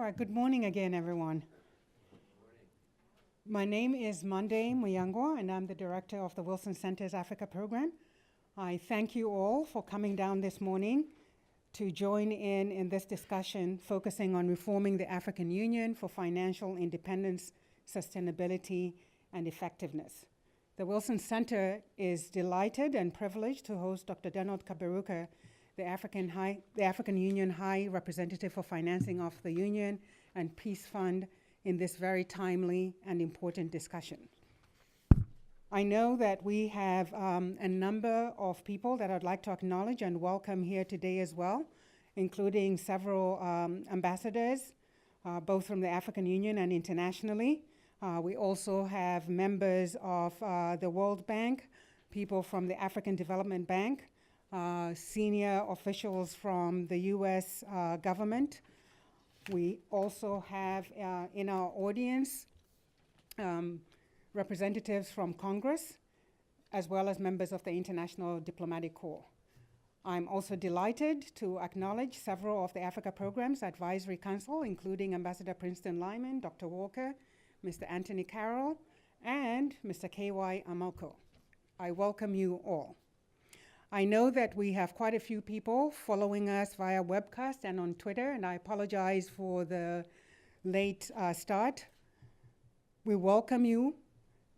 right, good morning again, everyone. My name is Mande Muyangwa, and I'm the director of the Wilson Center's Africa program. I thank you all for coming down this morning to join in this discussion focusing on reforming the African Union for financial independence, sustainability, and effectiveness. The Wilson Center is delighted and privileged to host Dr. Donald Kaberuka, the African Union High Representative for Financing of the Union and Peace Fund, in this very timely and important discussion. I know that we have a number of people that I'd like to acknowledge and welcome here today as well, including several ambassadors, both from the African Union and internationally. We also have members of the World Bank, people from the African Development Bank, senior officials from the US government. We also have in our audience representatives from Congress, as well as members of the International Diplomatic Corps. I'm also delighted to acknowledge several of the Africa Program's Advisory Council, including Ambassador Princeton Lyman, Dr. Walker, Mr. Anthony Carroll, and Mr. K.Y. Amalko. I welcome you all. I know that we have quite a few people following us via webcast and on Twitter, and I apologize for the late start. We welcome you,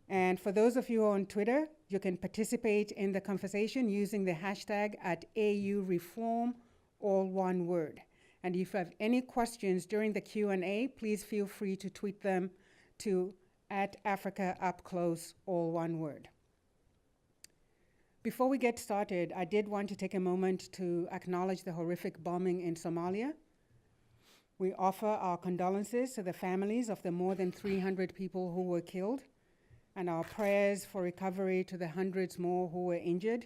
and for those of you on Twitter, you can participate in the conversation using the hashtag @AUReform, all one word. And if you have any questions during the Q&A, please feel free to tweet them to @AfricaUpClose, all one word. Before we get started, I did want to take a moment to acknowledge the horrific bombing in Somalia. We offer our condolences to the families of the more than 300 people who were killed, and our prayers for recovery to the hundreds more who were injured.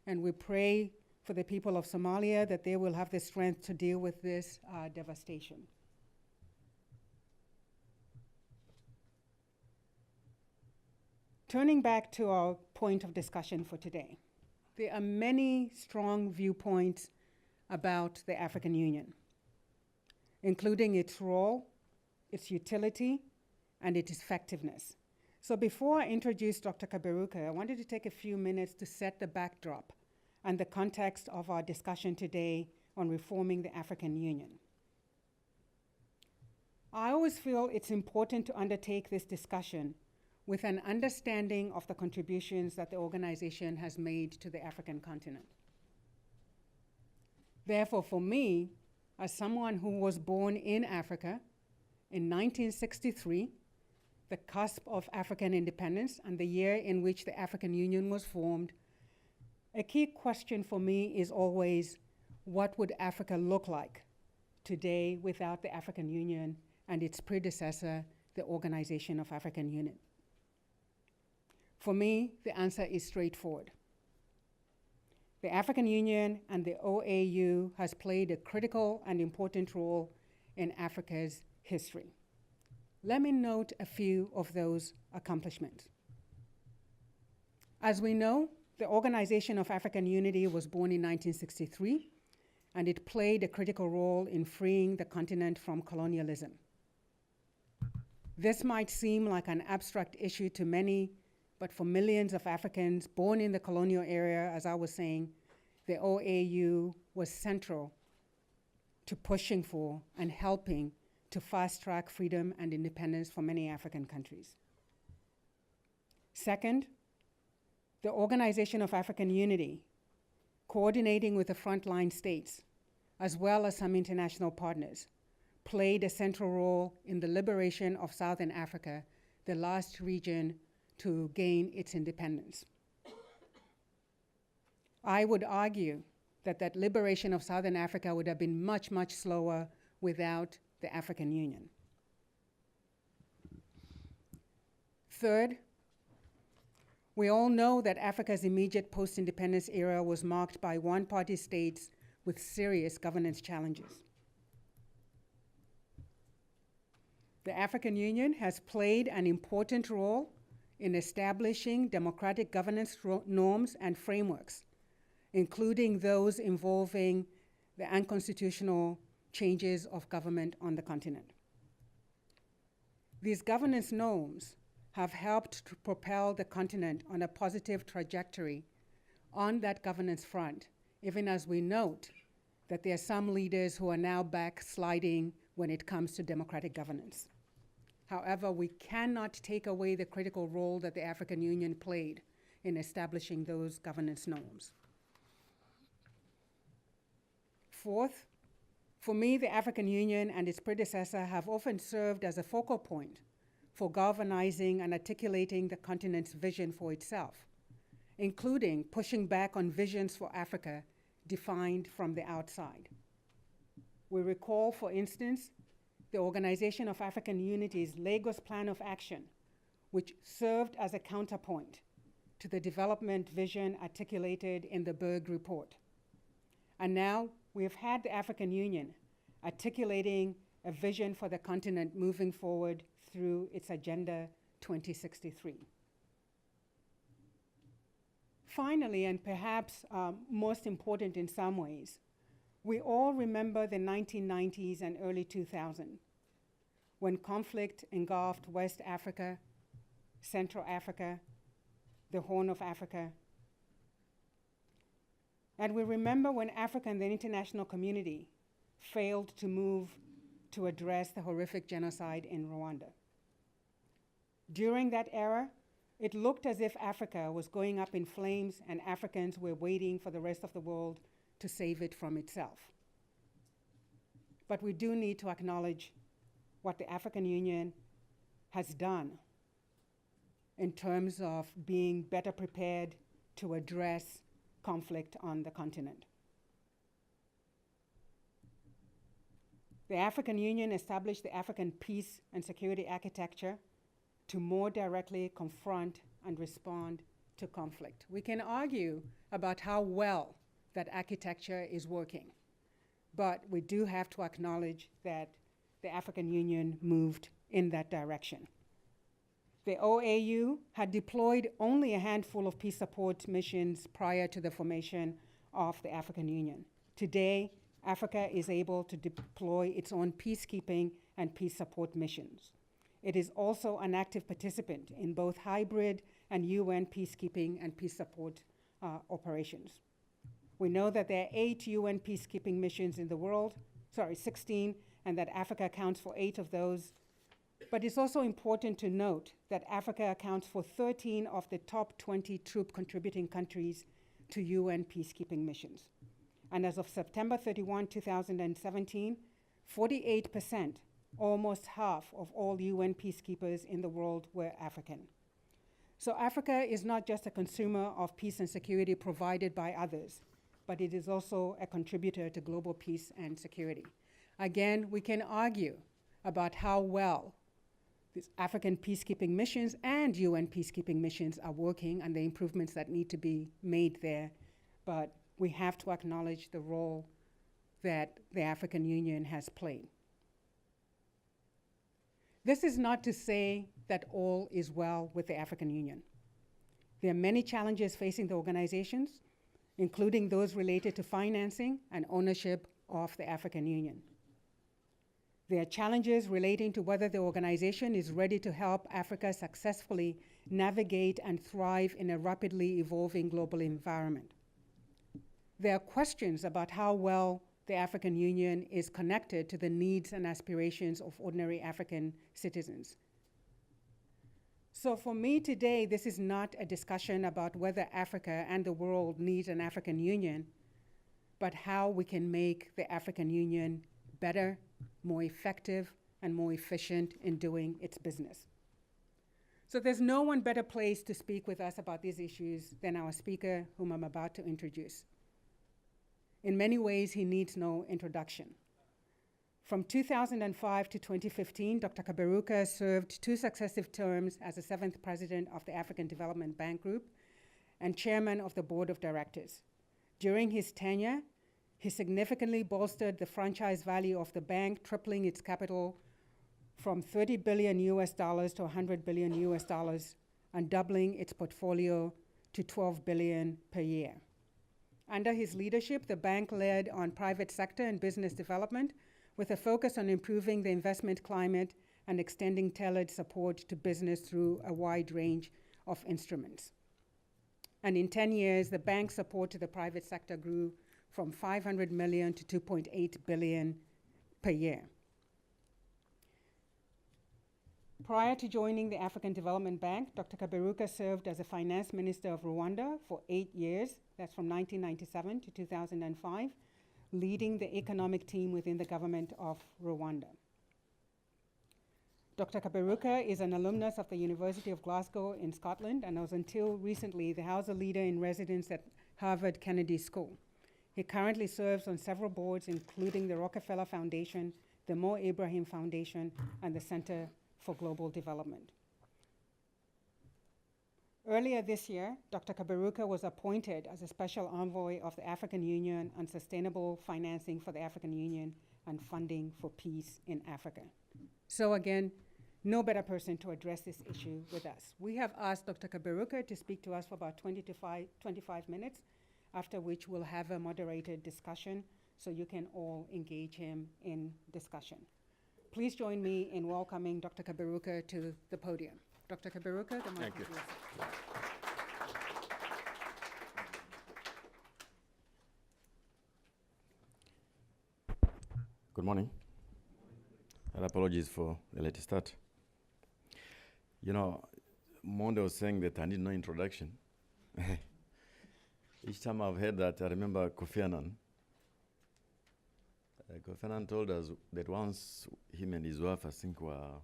And we pray for the people of Somalia that they will have the strength to deal with this devastation. Turning back to our point of discussion for today, there are many strong viewpoints about the African Union, including its role, its utility, and its effectiveness. So before I introduce Dr. Kaberuka, I wanted to take a few minutes to set the backdrop and the context of our discussion today on reforming the African Union. I always feel it's important to undertake this discussion with an understanding of the contributions that the organization has made to the African continent. Therefore, for me, as someone who was born in Africa in 1963, the cusp of African independence and the year in which the African Union was formed, a key question for me is always, what would Africa look like today without the African Union and its predecessor, the Organization of African Union? For me, the answer is straightforward. The African Union and the OAU has played a critical and important role in Africa's history. Let me note a few of those accomplishments. As we know, the Organization of African Unity was born in 1963, and it played a critical role in freeing the continent from colonialism. This might seem like an abstract issue to many, but for millions of Africans born in the colonial era, as I was saying, the OAU was central to pushing for and helping to fast-track freedom and independence for many African countries. Second, the Organization of African Unity, coordinating with the frontline states, as well as some international partners, played a central role in the liberation of Southern Africa, the last region to gain its independence. I would argue that that liberation of Southern Africa would have been much, much slower without the African Union. Third, we all know that Africa's immediate post-independence era was marked by one-party states with serious governance challenges. The African Union has played an important role in establishing democratic governance norms and frameworks, including those involving the unconstitutional changes of government on the continent. These governance norms have helped to propel the continent on a positive trajectory on that governance front, even as we note that there are some leaders who are now backsliding when it comes to democratic governance. However, we cannot take away the critical role that the African Union played in establishing those governance norms. Fourth, for me, the African Union and its predecessor have often served as a focal point for galvanizing and articulating the continent's vision for itself, including pushing back on visions for Africa defined from the outside. We recall, for instance, the Organization of African Unity's Lagos Plan of Action, which served as a counterpoint to the development vision articulated in the Berg Report. And now we have had the African Union articulating a vision for the continent moving forward through its Agenda 2063. Finally, and perhaps most important in some ways, we all remember the 1990s and early 2000s, when conflict engulfed West Africa, Central Africa, the Horn of Africa. And we remember when Africa and the international community failed to move to address the horrific genocide in Rwanda. During that era, it looked as if Africa was going up in flames and Africans were waiting for the rest of the world to save it from itself. But we do need to acknowledge what the African Union has done in terms of being better prepared to address conflict on the continent. The African Union established the African Peace and Security Architecture to more directly confront and respond to conflict. We can argue about how well that architecture is working, but we do have to acknowledge that the African Union moved in that direction. The OAU had deployed only a handful of peace support missions prior to the formation of the African Union. Today, Africa is able to deploy its own peacekeeping and peace support missions. It is also an active participant in both hybrid and UN peacekeeping and peace support operations. We know that there are 8 UN peacekeeping missions in the world, 16, and that Africa accounts for 8 of those. But it's also important to note that Africa accounts for 13 of the top 20 troop contributing countries to UN peacekeeping missions. And as of September 31, 2017, 48%, almost half of all UN peacekeepers in the world were African. So Africa is not just a consumer of peace and security provided by others, but it is also a contributor to global peace and security. Again, we can argue about how well these African peacekeeping missions and UN peacekeeping missions are working and the improvements that need to be made there, but we have to acknowledge the role that the African Union has played. This is not to say that all is well with the African Union. There are many challenges facing the organizations, including those related to financing and ownership of the African Union. There are challenges relating to whether the organization is ready to help Africa successfully navigate and thrive in a rapidly evolving global environment. There are questions about how well the African Union is connected to the needs and aspirations of ordinary African citizens. So for me today, this is not a discussion about whether Africa and the world needs an African Union, but how we can make the African Union better, more effective, and more efficient in doing its business. So there's no one better placed to speak with us about these issues than our speaker, whom I'm about to introduce. In many ways, he needs no introduction. From 2005 to 2015, Dr. Kaberuka served 2 successive terms as the 7th president of the African Development Bank Group and chairman of the board of directors. During his tenure, he significantly bolstered the franchise value of the bank, tripling its capital from $30 billion to $100 billion and doubling its portfolio to $12 billion per year. Under his leadership, the bank led on private sector and business development with a focus on improving the investment climate and extending tailored support to business through a wide range of instruments. And in 10 years, the bank's support to the private sector grew from 500 million to 2.8 billion per year. Prior to joining the African Development Bank, Dr. Kaberuka served as a finance minister of Rwanda for 8 years, that's from 1997 to 2005, leading the economic team within the government of Rwanda. Dr. Kaberuka is an alumnus of the University of Glasgow in Scotland and was until recently the Hausa Leader in Residence at Harvard Kennedy School. He currently serves on several boards, including the Rockefeller Foundation, the Mo Ibrahim Foundation, and the Center for Global Development. Earlier this year, Dr. Kaberuka was appointed as a special envoy of the African Union on sustainable financing for the African Union and funding for peace in Africa. So again, no better person to address this issue with us. We have asked Dr. Kaberuka to speak to us for about 25 minutes, after which we'll have a moderated discussion so you can all engage him in discussion. Please join me in welcoming Dr. Kaberuka to the podium. Dr. Kaberuka, the mic is yours. Good morning. And apologies for the late start. You know, Monde was saying that I need no introduction. Each time I've heard that, I remember Kofi Annan. Kofi Annan told us that once him and his wife, I think, were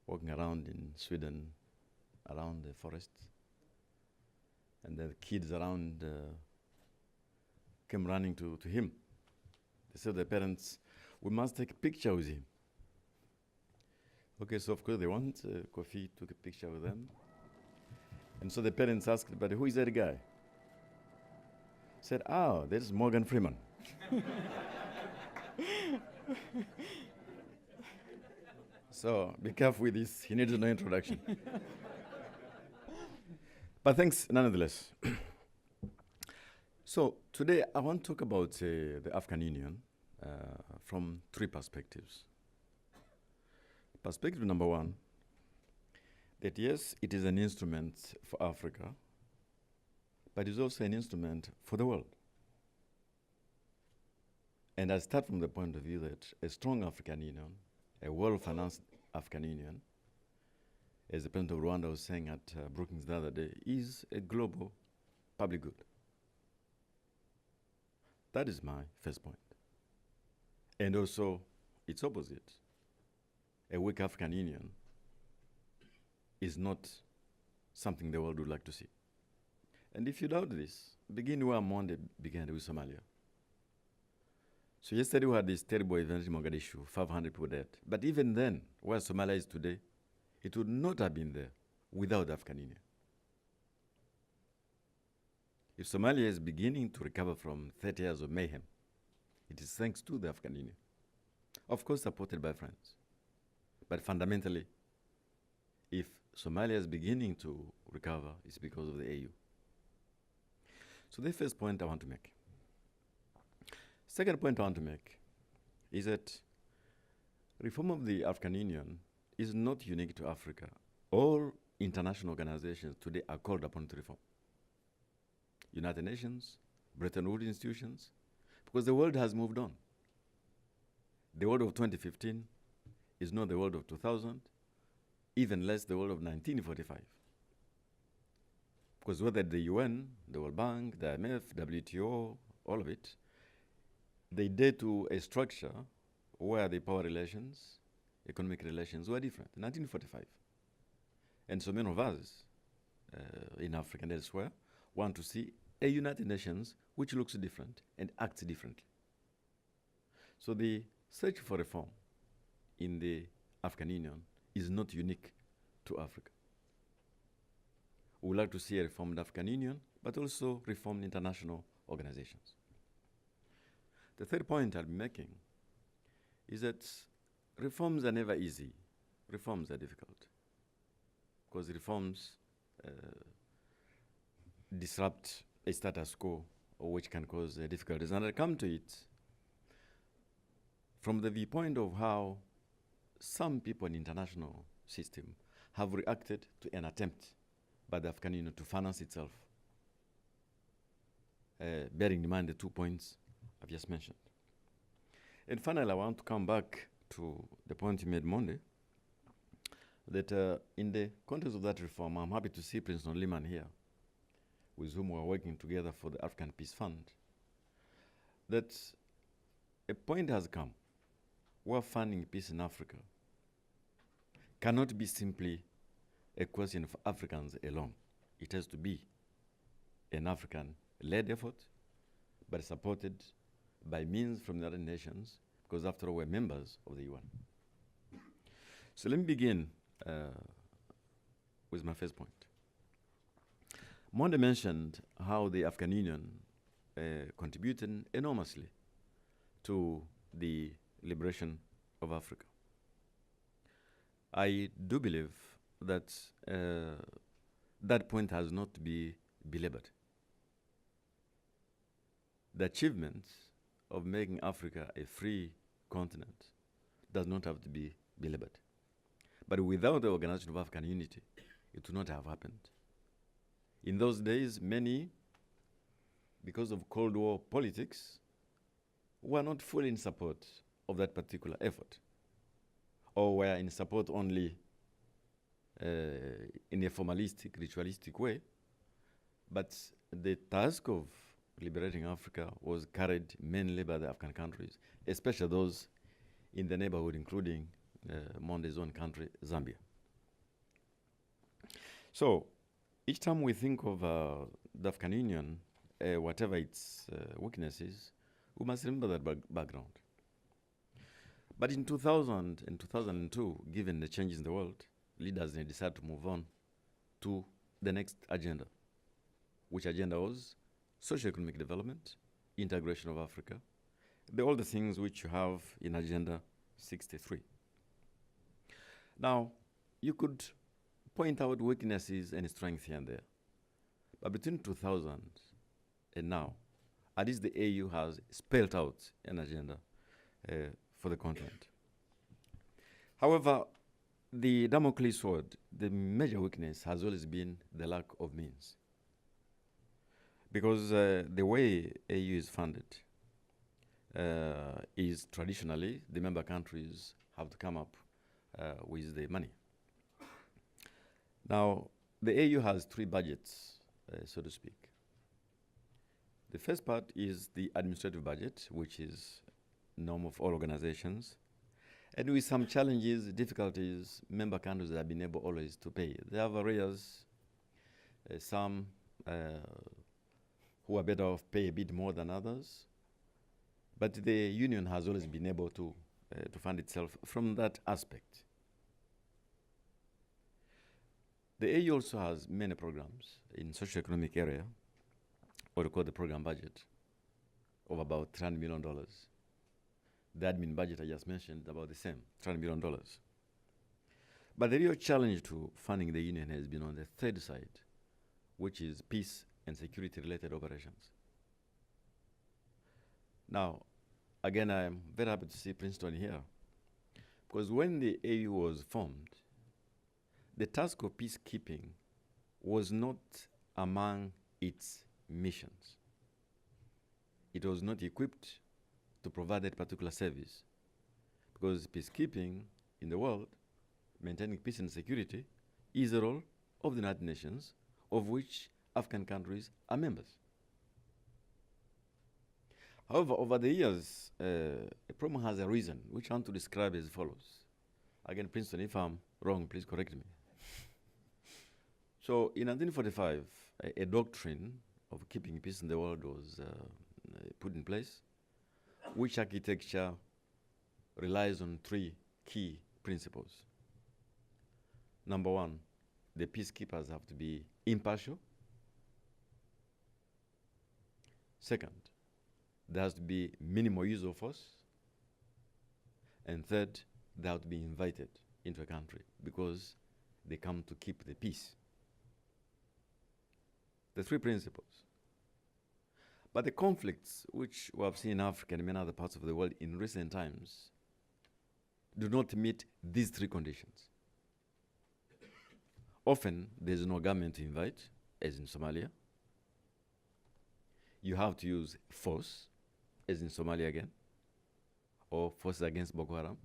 walking around in Sweden, around the forest, and the kids around came running to him. They said to the parents, "We must take a picture with him." Okay, so of course they want. Kofi took a picture with them. And so the parents asked, "But who is that guy?" Said, "Oh, that is Morgan Freeman." So be careful with this. He needs no introduction. But thanks nonetheless. So today I want to talk about the African Union from three perspectives. Perspective number one, that yes, it is an instrument for Africa, but it's also an instrument for the world. And I start from the point of view that a strong African Union, a well-financed African Union, as the President of Rwanda was saying at Brookings the other day, is a global public good. That is my first point. And also, its opposite. A weak African Union is not something the world would like to see. And if you doubt this, begin where Monde began with Somalia. So yesterday we had this terrible event in Mogadishu, 500 people dead. But even then, where Somalia is today, it would not have been there without the African Union. If Somalia is beginning to recover from 30 years of mayhem, it is thanks to the African Union. Of course, supported by France. But fundamentally, if Somalia is beginning to recover, it's because of the AU. So the first point I want to make. Second point I want to make is that reform of the African Union is not unique to Africa. All international organizations today are called upon to reform. United Nations, Bretton Woods institutions, because the world has moved on. The world of 2015 is not the world of 2000, even less the world of 1945. Because whether the UN, the World Bank, the IMF, WTO, all of it, they did to a structure where the power relations, economic relations were different in 1945. And so many of us in Africa and elsewhere want to see a United Nations which looks different and acts differently. So the search for reform in the African Union is not unique to Africa. We would like to see a reformed African Union, but also reformed international organizations. The third point I'll be making is that reforms are never easy. Reforms are difficult. Because reforms disrupt a status quo, or which can cause difficulties. And I'll come to it from the viewpoint of how some people in the international system have reacted to an attempt by the African Union to finance itself, bearing in mind the 2 points I've just mentioned. And finally, I want to come back to the point you made Monday, that in the context of that reform, I'm happy to see Princeton Lehman here, with whom we're working together for the African Peace Fund, that a point has come where funding peace in Africa cannot be simply a question of Africans alone. It has to be an African-led effort, but supported by means from the other nations, because after all, we're members of the UN. So let me begin with my first point. Monde mentioned how the African Union contributed enormously to the liberation of Africa. I do believe that that point has not to be belabored. The achievement of making Africa a free continent does not have to be belabored. But without the organization of African unity, it would not have happened. In those days, many, because of Cold War politics, were not fully in support of that particular effort, or were in support only in a formalistic, ritualistic way. But the task of liberating Africa was carried mainly by the African countries, especially those in the neighborhood, including Monde's own country, Zambia. So each time we think of the African Union, whatever its weaknesses, we must remember that background. But in 2000 and 2002, given the changes in the world, leaders decided to move on to the next agenda, which agenda was socio-economic development, integration of Africa, all the things which you have in Agenda 63. Now, you could point out weaknesses and strengths here and there. But between 2000 and now, at least the AU has spelled out an agenda for the continent. However, the Damocles sword, the major weakness has always been the lack of means. Because the way AU is funded is traditionally the member countries have to come up with the money. Now, the AU has three budgets, so to speak. The first part is the administrative budget, which is norm of all organizations. And with some challenges, difficulties, member countries have been able always to pay. There are arrears, some who are better off pay a bit more than others. But the union has always been able to fund itself from that aspect. The AU also has many programs in socio-economic area, what we call the program budget, of about $300 million. The admin budget I just mentioned, about the same, $300 million. But the real challenge to funding the union has been on the third side, which is peace and security-related operations. Now, again, I'm very happy to see Princeton here, because when the AU was formed, the task of peacekeeping was not among its missions. It was not equipped to provide that particular service, because peacekeeping in the world, maintaining peace and security, is a role of the United Nations, of which African countries are members. However, over the years, a problem has arisen, which I want to describe as follows. Again, Princeton, if I'm wrong, please correct me. So in 1945, a doctrine of keeping peace in the world was put in place, which architecture relies on three key principles. Number one, the peacekeepers have to be impartial. Second, there has to be minimal use of force. And third, they have to be invited into a country because they come to keep the peace. The three principles. But the conflicts which we have seen in Africa and many other parts of the world in recent times do not meet these three conditions. Often, there's no government to invite, as in Somalia. You have to use force, as in Somalia again, or forces against Boko Haram.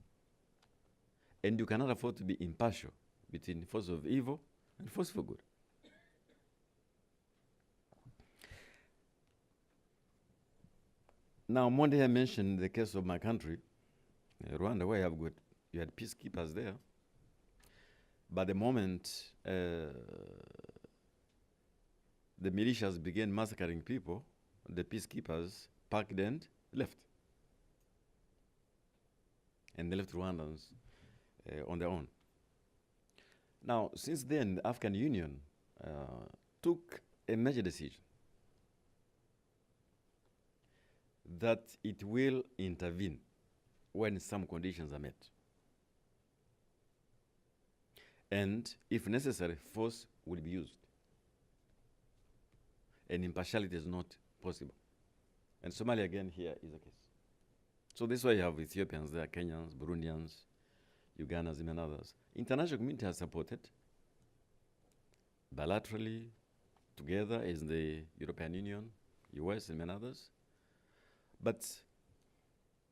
And you cannot afford to be impartial between force of evil and force for good. Now, Monday I mentioned the case of my country, Rwanda, where you had peacekeepers there. But the moment the militias began massacring people, the peacekeepers packed and left. And they left Rwandans on their own. Now, since then, the African Union took a major decision that it will intervene when some conditions are met. And if necessary, force will be used. And impartiality is not possible. And Somalia, again, here is the case. So this is why you have Ethiopians there, Kenyans, Burundians, Ugandans, and others. International community has supported bilaterally, together as the European Union, US, and many others. But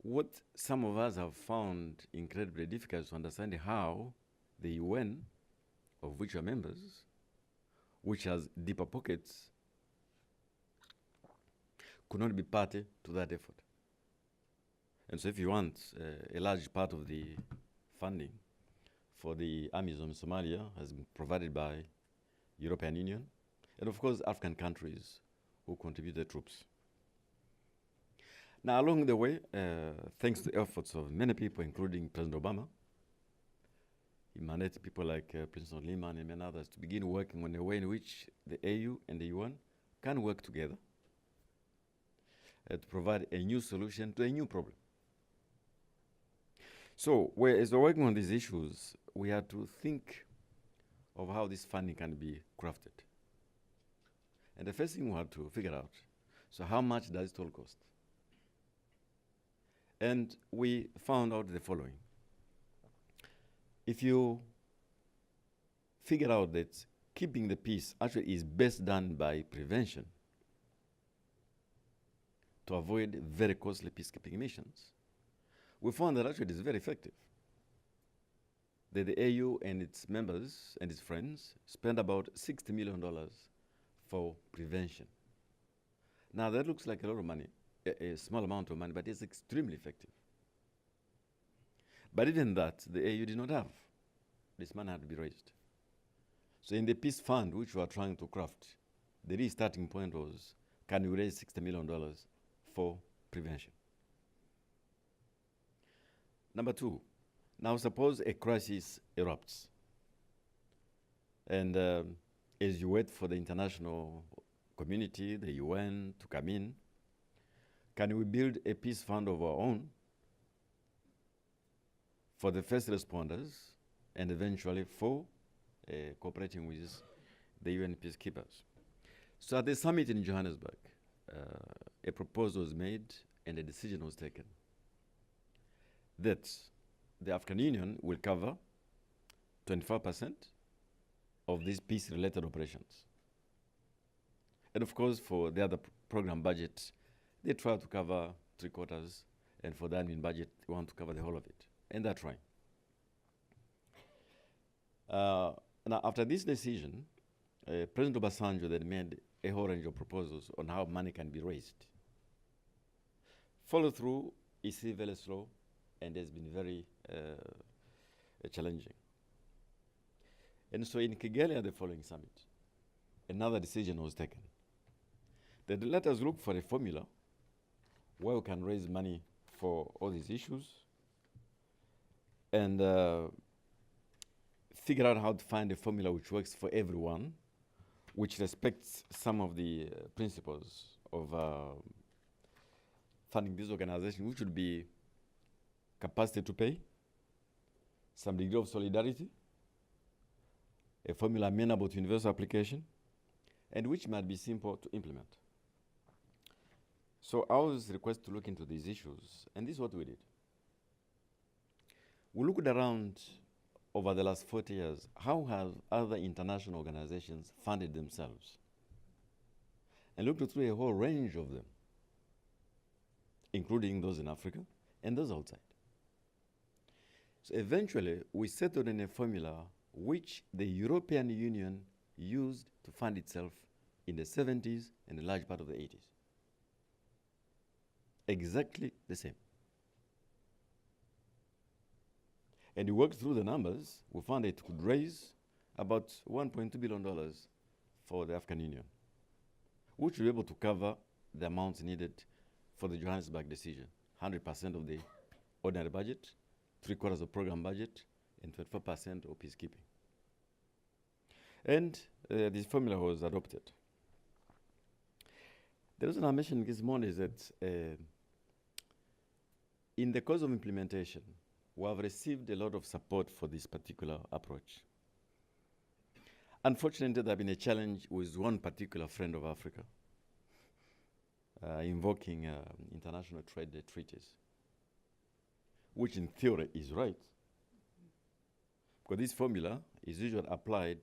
what some of us have found incredibly difficult to understand how the UN, of which we are members, which has deeper pockets, could not be party to that effort. And so if you want, a large part of the funding for the armies of Somalia has been provided by European Union, and of course African countries who contribute the troops. Now, along the way, thanks to the efforts of many people, including President Obama, he mandated people like President Lehman and many others to begin working on a way in which the AU and the UN can work together to provide a new solution to a new problem. So, as we're working on these issues, we had to think of how this funding can be crafted. And the first thing we had to figure out, so how much does it all cost? And we found out the following. If you figure out that keeping the peace actually is best done by prevention to avoid very costly peacekeeping missions, we found that actually it is very effective. That the AU and its members and its friends spend about $60 million for prevention. Now that looks like a lot of money, a small amount of money, but it's extremely effective. But even that, the AU did not have. This money had to be raised. So in the peace fund, which we are trying to craft, the real starting point was, can we raise $60 million for prevention? Number two, now suppose a crisis erupts. And as you wait for the international community, the UN, to come in, can we build a peace fund of our own for the first responders and eventually for cooperating with the UN peacekeepers? So at the summit in Johannesburg, a proposal was made and a decision was taken that the African Union will cover 25% of these peace-related operations. And of course, for the other program budget, they try to cover 3/4, and for the admin budget, they want to cover the whole of it. And they're trying. Now, after this decision, President Obasanjo then made a whole range of proposals on how money can be raised. Follow through is still very slow and has been very challenging. And so in Kigali at the following summit, another decision was taken. That let us look for a formula where we can raise money for all these issues and figure out how to find a formula which works for everyone, which respects some of the principles of funding this organization, which would be capacity to pay, some degree of solidarity, a formula amenable to universal application, and which might be simple to implement. So I was requested to look into these issues, and this is what we did. We looked around over the last 40 years. How have other international organizations funded themselves? And looked through a whole range of them, including those in Africa and those outside. So eventually, we settled on a formula which the European Union used to fund itself in the 70s and a large part of the 80s. Exactly the same. And we worked through the numbers. We found it could raise about $1.2 billion for the African Union, which will be able to cover the amounts needed for the Johannesburg decision. 100% of the ordinary budget, 3/4 of program budget, and 24% of peacekeeping. And this formula was adopted. The reason I mentioned this morning is that in the course of implementation, we have received a lot of support for this particular approach. Unfortunately, there has been a challenge with one particular friend of Africa, invoking international trade treaties, which in theory is right, because this formula is usually applied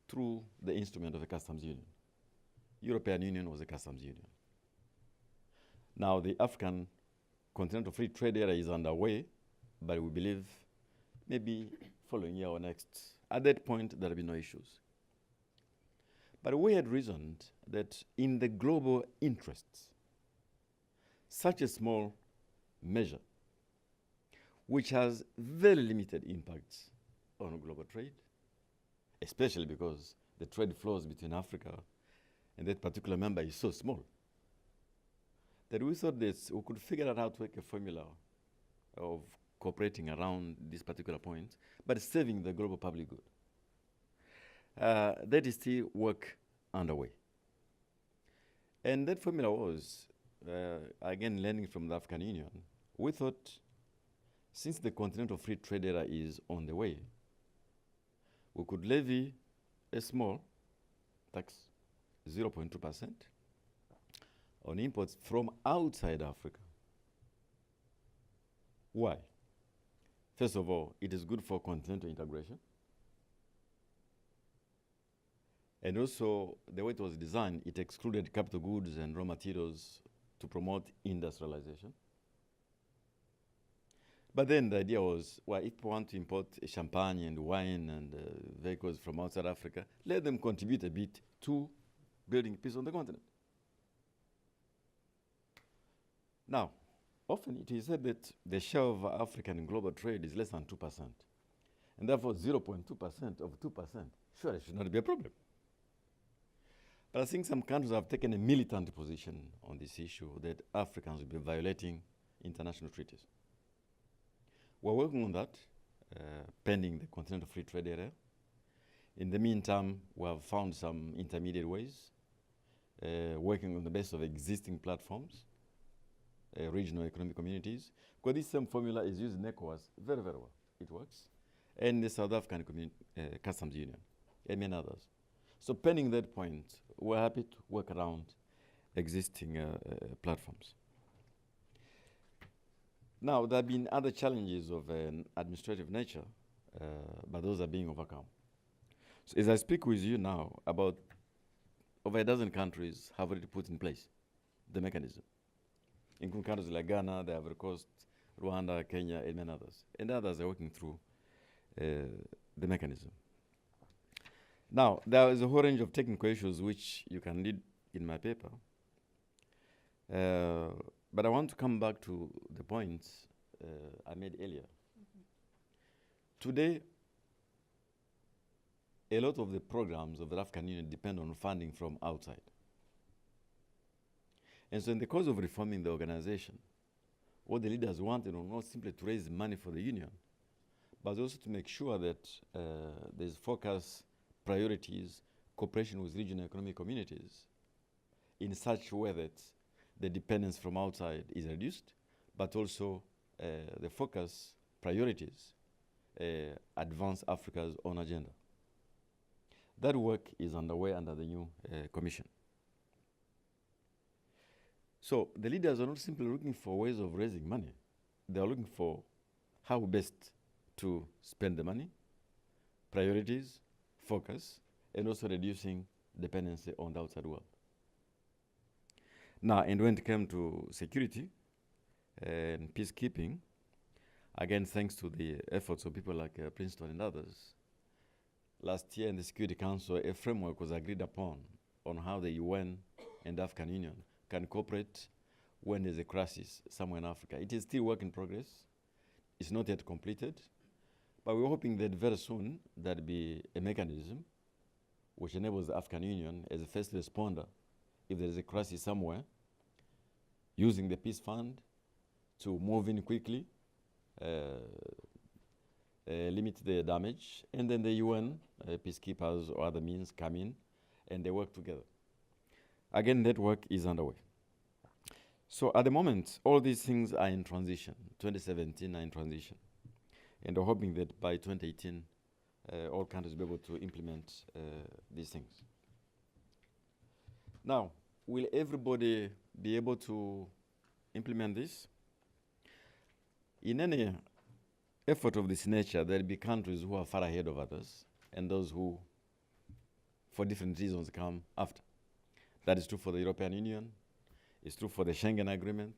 through the instrument of the customs union. European Union was a customs union. Now the African Continental Free Trade Area is underway, but we believe maybe following year or next. At that point, there will be no issues. But we had reasoned that in the global interests, such a small measure, which has very limited impacts on global trade, especially because the trade flows between Africa and that particular member is so small, that we thought that we could figure out how to make a formula of cooperating around this particular point, but saving the global public good. That is still work underway. And that formula was, again, learning from the African Union, we thought since the Continental Free Trade Area is on the way, we could levy a small tax, 0.2%, on imports from outside Africa. Why? First of all, it is good for continental integration. And also, the way it was designed, it excluded capital goods and raw materials to promote industrialization. But then the idea was, well, if we want to import champagne and wine and vehicles from outside Africa, let them contribute a bit to building peace on the continent. Now, often it is said that the share of African global trade is less than 2%. And therefore, 0.2% of 2% surely should not be a problem. But I think some countries have taken a militant position on this issue that Africans will be violating international treaties. We're working on that, pending the Continental Free Trade Area. In the meantime, we have found some intermediate ways, working on the basis of existing platforms, regional economic communities, because this same formula is used in ECOWAS very, very well. It works. And the South African Customs Union, and many others. So pending that point, we're happy to work around existing platforms. Now, there have been other challenges of an administrative nature, but those are being overcome. So as I speak with you now, about over a dozen countries have already put in place the mechanism, including countries like Ghana, the Ivory Coast, Rwanda, Kenya, and many others. And others are working through the mechanism. Now, there is a whole range of technical issues which you can read in my paper. But I want to come back to the points I made earlier. Mm-hmm. Today, a lot of the programs of the African Union depend on funding from outside. And so in the course of reforming the organization, what the leaders wanted was not simply to raise money for the union, but also to make sure that there's focus, priorities, cooperation with regional economic communities in such a way that the dependence from outside is reduced, but also the focus, priorities, advance Africa's own agenda. That work is underway under the new commission. So the leaders are not simply looking for ways of raising money. They are looking for how best to spend the money, priorities, focus, and also reducing dependency on the outside world. Now, and when it came to security and peacekeeping, again, thanks to the efforts of people like Princeton and others, last year in the Security Council, a framework was agreed upon on how the UN and the African Union can cooperate when there's a crisis somewhere in Africa. It is still work in progress. It's not yet completed, but we're hoping that very soon there'll be a mechanism which enables the African Union as a first responder, if there is a crisis somewhere, using the Peace Fund to move in quickly, limit the damage, and then the UN, peacekeepers or other means come in and they work together. Again, that work is underway. So at the moment, all these things are in transition. 2017 are in transition. And we're hoping that by 2018, all countries will be able to implement these things. Now, will everybody be able to implement this? In any effort of this nature, there will be countries who are far ahead of others and those who, for different reasons, come after. That is true for the European Union. It's true for the Schengen Agreement.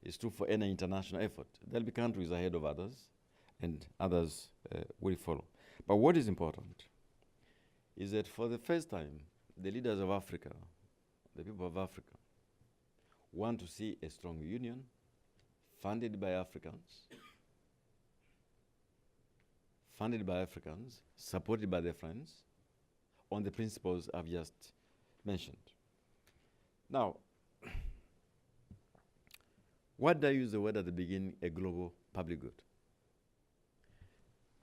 It's true for any international effort. There will be countries ahead of others, and others will follow. But what is important is that for the first time, the leaders of Africa, the people of Africa, want to see a strong union funded by Africans, supported by their friends, on the principles I've just mentioned. Now, what do I use the word at the beginning, a global public good?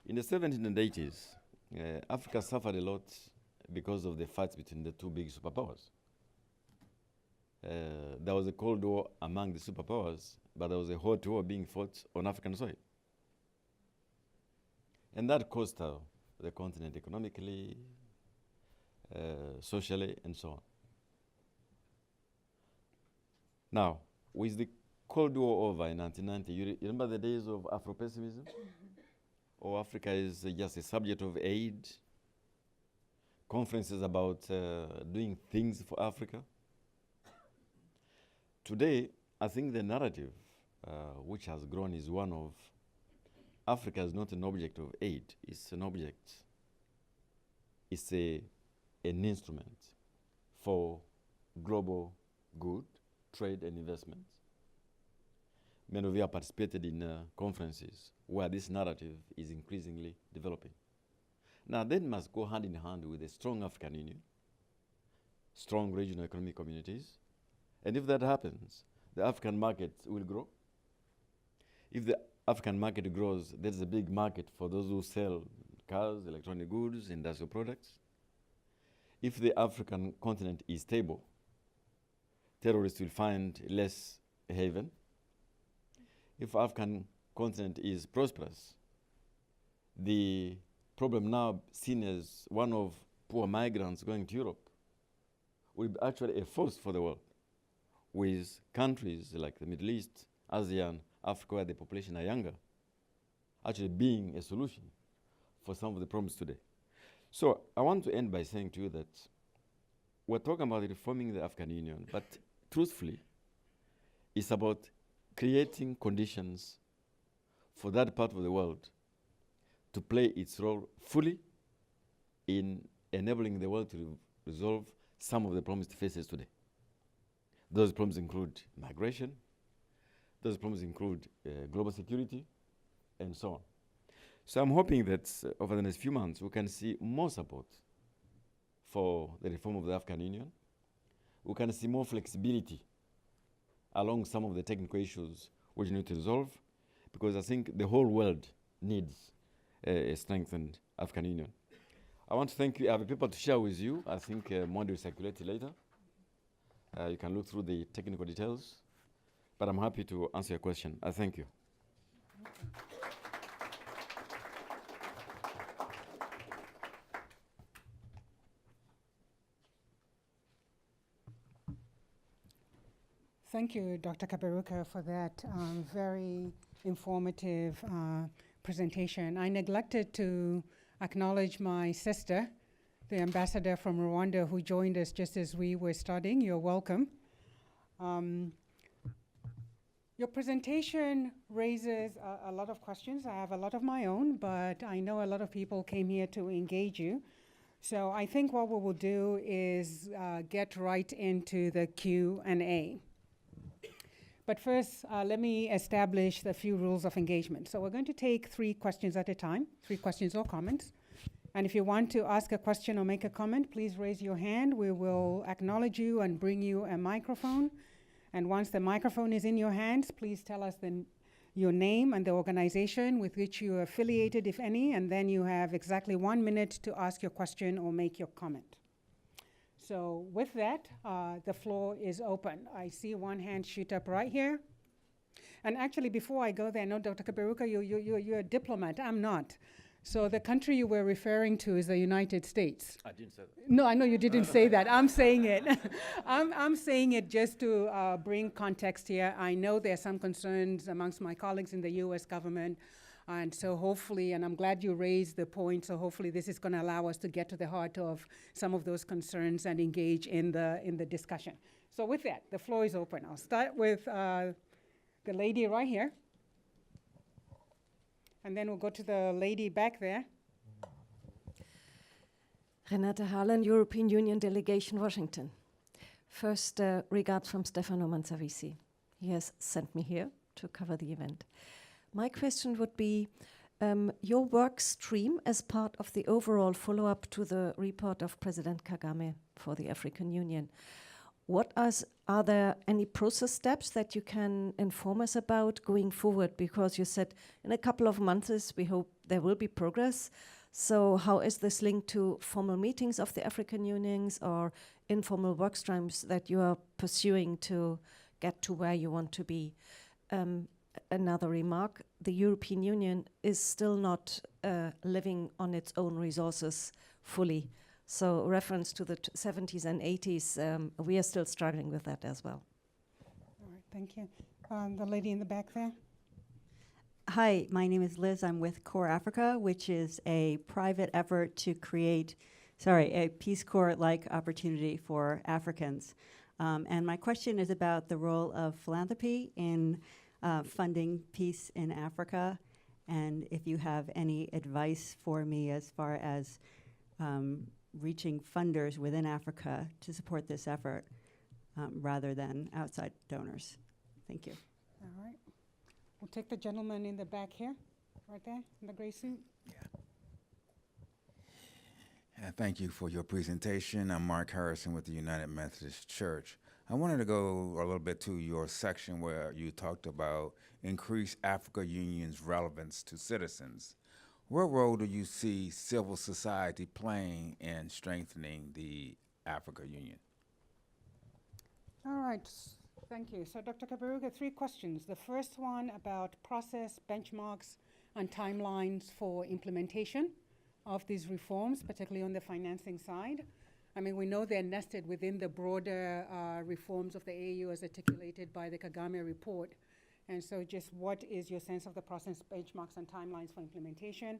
In the 70s and 80s, Africa suffered a lot because of the fights between the two big superpowers. There was a Cold War among the superpowers, but there was a hot war being fought on African soil. And that cost the continent economically, socially, and so on. Now, with the Cold War over in 1990, you remember the days of Afro-pessimism? Or Africa is just a subject of aid, conferences about doing things for Africa. Today, I think the narrative which has grown is one of Africa is not an object of aid, it's an object, it's an instrument for global good, trade and investment. Many of you have participated in conferences where this narrative is increasingly developing. Now, that must go hand in hand with a strong African Union, strong regional economic communities, and if that happens, the African market will grow. If the African market grows, there's a big market for those who sell cars, electronic goods, industrial products. If the African continent is stable, terrorists will find less haven. If African continent is prosperous, the problem now seen as one of poor migrants going to Europe will be actually a force for the world, with countries like the Middle East, ASEAN, Africa, where the population are younger, actually being a solution for some of the problems today. So I want to end by saying to you that we're talking about reforming the African Union, but truthfully, it's about creating conditions for that part of the world to play its role fully in enabling the world to resolve some of the problems it faces today. Those problems include migration, those problems include global security, and so on. So I'm hoping that over the next few months, we can see more support for the reform of the African Union. We can see more flexibility along some of the technical issues which we need to resolve, because I think the whole world needs a strengthened African Union. I want to thank you. I have a paper to share with you. I think Mondi will circulate it later. You can look through the technical details, but I'm happy to answer your question. I thank you. Thank you, Dr. Kaberuka, for that very informative presentation. I neglected to acknowledge my sister, the ambassador from Rwanda, who joined us just as we were starting. You're welcome. Your presentation raises a lot of questions. I have a lot of my own, but I know a lot of people came here to engage you. So I think what we will do is get right into the Q&A. But first, let me establish the few rules of engagement. So we're going to take 3 questions at a time, 3 questions or comments. And if you want to ask a question or make a comment, please raise your hand. We will acknowledge you and bring you a microphone. And once the microphone is in your hands, please tell us your name and the organization with which you are affiliated, if any, and then you have exactly 1 minute to ask your question or make your comment. So with that, the floor is open. I see one hand shoot up right here. And actually, before I go there, no, Dr. Kaberuka, you're a diplomat. I'm not. So the country you were referring to is the United States. I didn't say that. No, I know you didn't say that. I'm saying it. I'm saying it just to bring context here. I know there are some concerns amongst my colleagues in the U.S. government. And so hopefully, and I'm glad you raised the point, so hopefully this is going to allow us to get to the heart of some of those concerns and engage in the discussion. So with that, the floor is open. I'll start with the lady right here. And then we'll go to the lady back there. Renate Harlan, European Union Delegation, Washington. First, regards from Stefano Manservisi. He has sent me here to cover the event. My question would be, your work stream as part of the overall follow-up to the report of President Kagame for the African Union. Are there any process steps that you can inform us about going forward? Because you said in a couple of months we hope there will be progress. So how is this linked to formal meetings of the African Unions or informal work streams that you are pursuing to get to where you want to be? Another remark, the European Union is still not living on its own resources fully. So reference to the 70s and 80s, we are still struggling with that as well. All right, thank you. The lady in the back there. Hi, my name is Liz. I'm with Core Africa, which is a private effort to create, a Peace Corps-like opportunity for Africans. And my question is about the role of philanthropy in funding peace in Africa, and if you have any advice for me as far as reaching funders within Africa to support this effort rather than outside donors. Thank you. All right. We'll take the gentleman in the back here, right there, in the gray suit. Thank you for your presentation. I'm Mark Harrison with the United Methodist Church. I wanted to go a little bit to your section where you talked about increased Africa Union's relevance to citizens. What role do you see civil society playing in strengthening the Africa Union? All right, thank you. So Dr. Kaberuka, 3 questions. The first one about process, benchmarks, and timelines for implementation of these reforms, particularly on the financing side. I mean, we know they're nested within the broader reforms of the AU as articulated by the Kagame report. And so just what is your sense of the process, benchmarks, and timelines for implementation?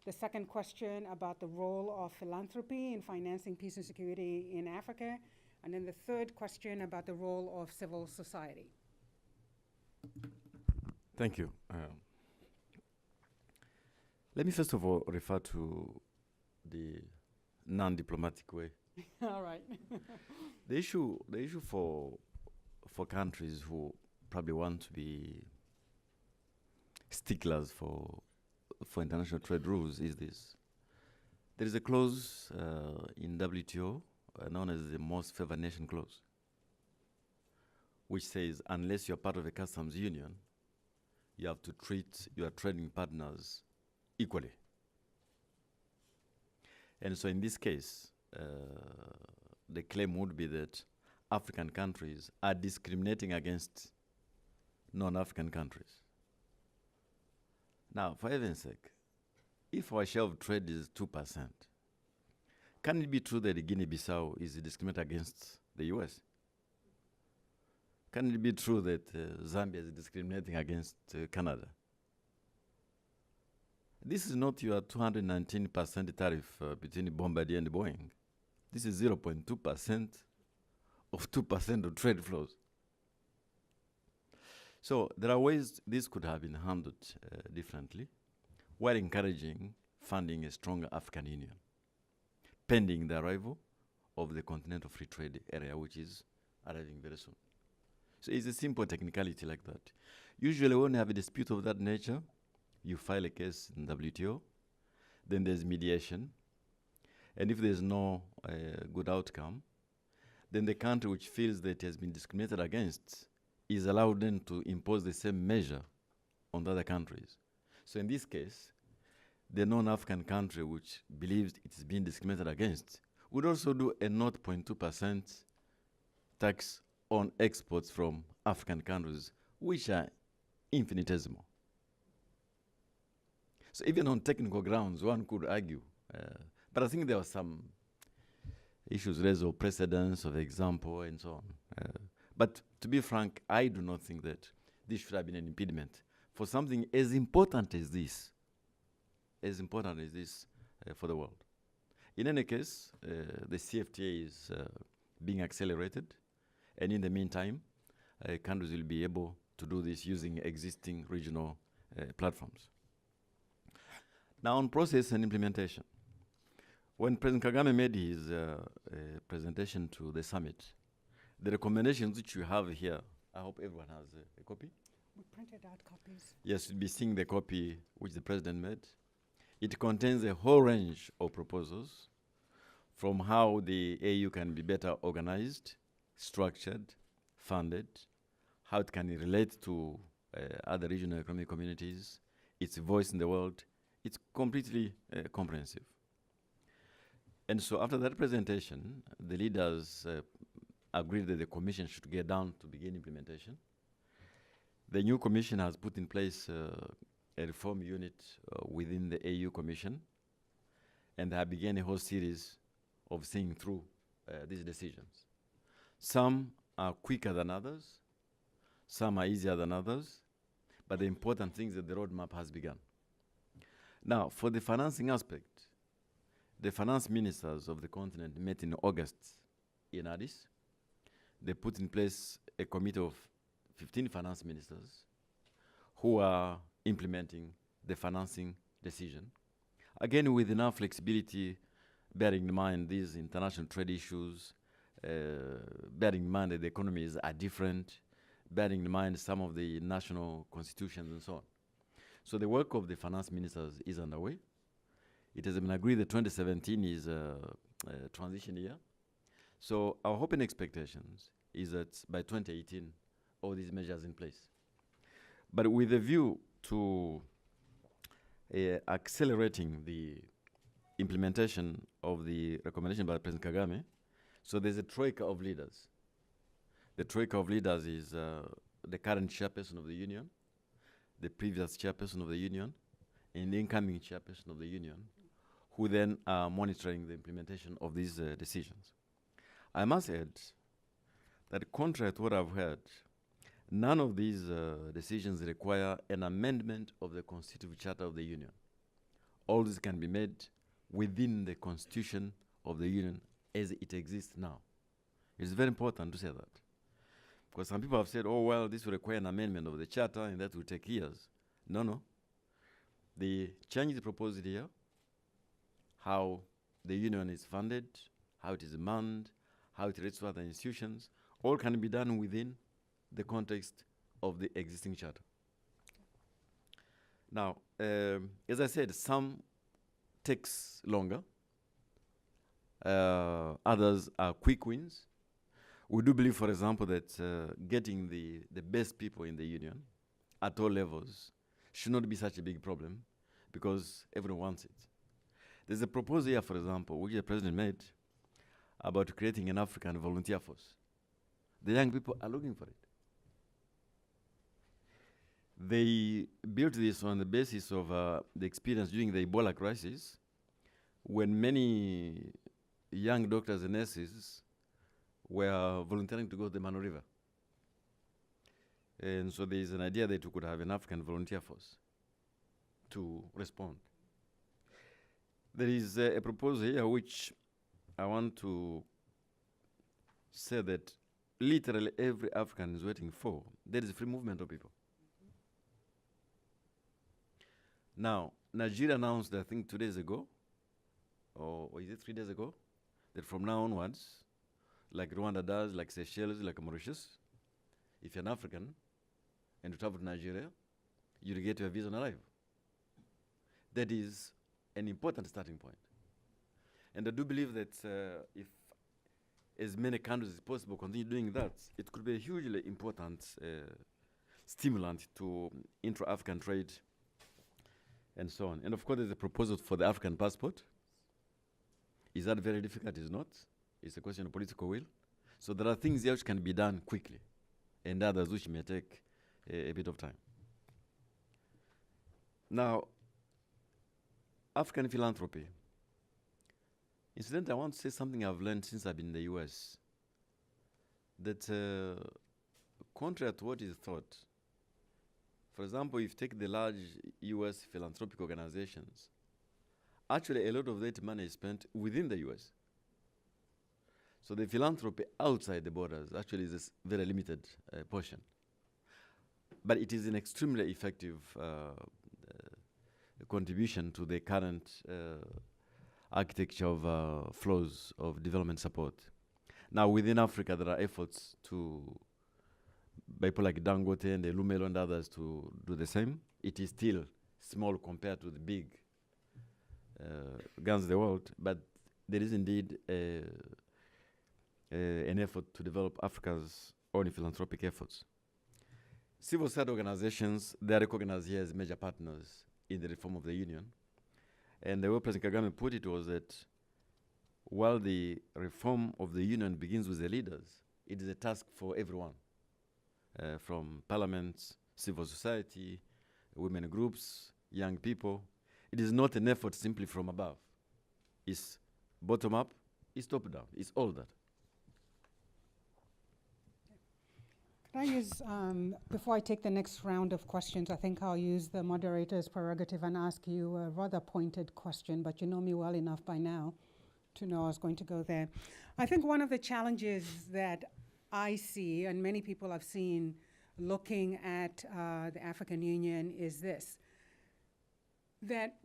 The second question about the role of philanthropy in financing peace and security in Africa. And then the third question about the role of civil society. Thank you. Let me first of all refer to the non-diplomatic way. All right. The issue for countries who probably want to be sticklers for international trade rules is this. There is a clause in WTO known as the most favored nation clause, which says unless you're part of a customs union, you have to treat your trading partners equally. And so in this case, the claim would be that African countries are discriminating against non-African countries. Now, for heaven's sake, if our share of trade is 2%, can it be true that Guinea-Bissau is discriminated against the US? Can it be true that Zambia is discriminating against Canada? This is not your 219% tariff between Bombardier and Boeing. This is 0.2% of 2% of trade flows. So there are ways this could have been handled differently, while encouraging funding a stronger African Union, pending the arrival of the Continental Free Trade Area, which is arriving very soon. So it's a simple technicality like that. Usually when you have a dispute of that nature, you file a case in WTO, then there's mediation, and if there's no good outcome, then the country which feels that it has been discriminated against is allowed then to impose the same measure on the other countries. So in this case, the non-African country which believes it is being discriminated against would also do a 0.2% tax on exports from African countries, which are infinitesimal. So even on technical grounds, one could argue, but I think there were some issues raised of precedence, of example, and so on. But to be frank, I do not think that this should have been an impediment for something as important as this for the world. In any case, the CFTA is being accelerated, and in the meantime, countries will be able to do this using existing regional platforms. Now on process and implementation. When President Kagame made his presentation to the summit, the recommendations which you have here, I hope everyone has a copy. We printed out copies. Yes, you'll be seeing the copy which the president made. It contains a whole range of proposals from how the AU can be better organized, structured, funded, how it can relate to other regional economic communities, its voice in the world. It's completely comprehensive. And so after that presentation, the leaders agreed that the commission should get down to begin implementation. The new commission has put in place a reform unit within the AU Commission, and they have begun a whole series of seeing through these decisions. Some are quicker than others, some are easier than others, but the important thing is that the roadmap has begun. Now, for the financing aspect, the finance ministers of the continent met in August in Addis. They put in place a committee of 15 finance ministers who are implementing the financing decision. Again, with enough flexibility, bearing in mind these international trade issues, bearing in mind that the economies are different, bearing in mind some of the national constitutions and so on. So the work of the finance ministers is underway. It has been agreed that 2017 is a transition year. So our hope and expectations is that by 2018, all these measures in place. But with a view to accelerating the implementation of the recommendation by President Kagame, so there's a troika of leaders. The troika of leaders is the current chairperson of the union, the previous chairperson of the union, and the incoming chairperson of the union, who then are monitoring the implementation of these decisions. I must add that contrary to what I've heard, none of these decisions require an amendment of the Constitutive Charter of the Union. All this can be made within the Constitution of the Union as it exists now. It's very important to say that. Because some people have said, oh, well, this will require an amendment of the Charter and that will take years. No. The changes proposed here, how the Union is funded, how it is manned, how it relates to other institutions, all can be done within the context of the existing charter. Now, as I said, some takes longer, others are quick wins. We do believe, for example, that getting the best people in the union at all levels should not be such a big problem because everyone wants it. There's a proposal here, for example, which the president made about creating an African volunteer force. The young people are looking for it. They built this on the basis of the experience during the Ebola crisis, when many young doctors and nurses were volunteering to go to the Mano River. And so there is an idea that we could have an African volunteer force to respond. There is a proposal here which I want to say that literally every African is waiting for. There is free movement of people. Now, Nigeria announced, I think 2 days ago, or is it 3 days ago, that from now onwards, like Rwanda does, like Seychelles, like Mauritius, if you're an African and you travel to Nigeria, you'll get your visa on arrival. That is an important starting point. And I do believe that if as many countries as possible continue doing that, it could be a hugely important stimulant to intra-African trade and so on. And of course, there's a proposal for the African passport. Is that very difficult? It's not. It's a question of political will. So there are things here which can be done quickly, and others which may take a bit of time. Now, African philanthropy. Incidentally, I want to say something I've learned since I've been in the US. That contrary to what is thought, for example, if you take the large US philanthropic organizations, actually a lot of that money is spent within the US. So the philanthropy outside the borders actually is a very limited portion. But it is an extremely effective contribution to the current architecture of flows of development support. Now, within Africa, there are efforts by people like Dangote and Lumelo and others to do the same. It is still small compared to the big guns of the world, but there is indeed an effort to develop Africa's own philanthropic efforts. Civil society organizations, they are recognized here as major partners in the reform of the union. And the way President Kagame put it was that while the reform of the union begins with the leaders, it is a task for everyone, from parliaments, civil society, women groups, young people. It is not an effort simply from above. It's bottom up, it's top down, it's all that. Could I use, before I take the next round of questions, I think I'll use the moderator's prerogative and ask you a rather pointed question, but you know me well enough by now to know I was going to go there. I think one of the challenges that I see, and many people I've seen looking at the African Union, is this, that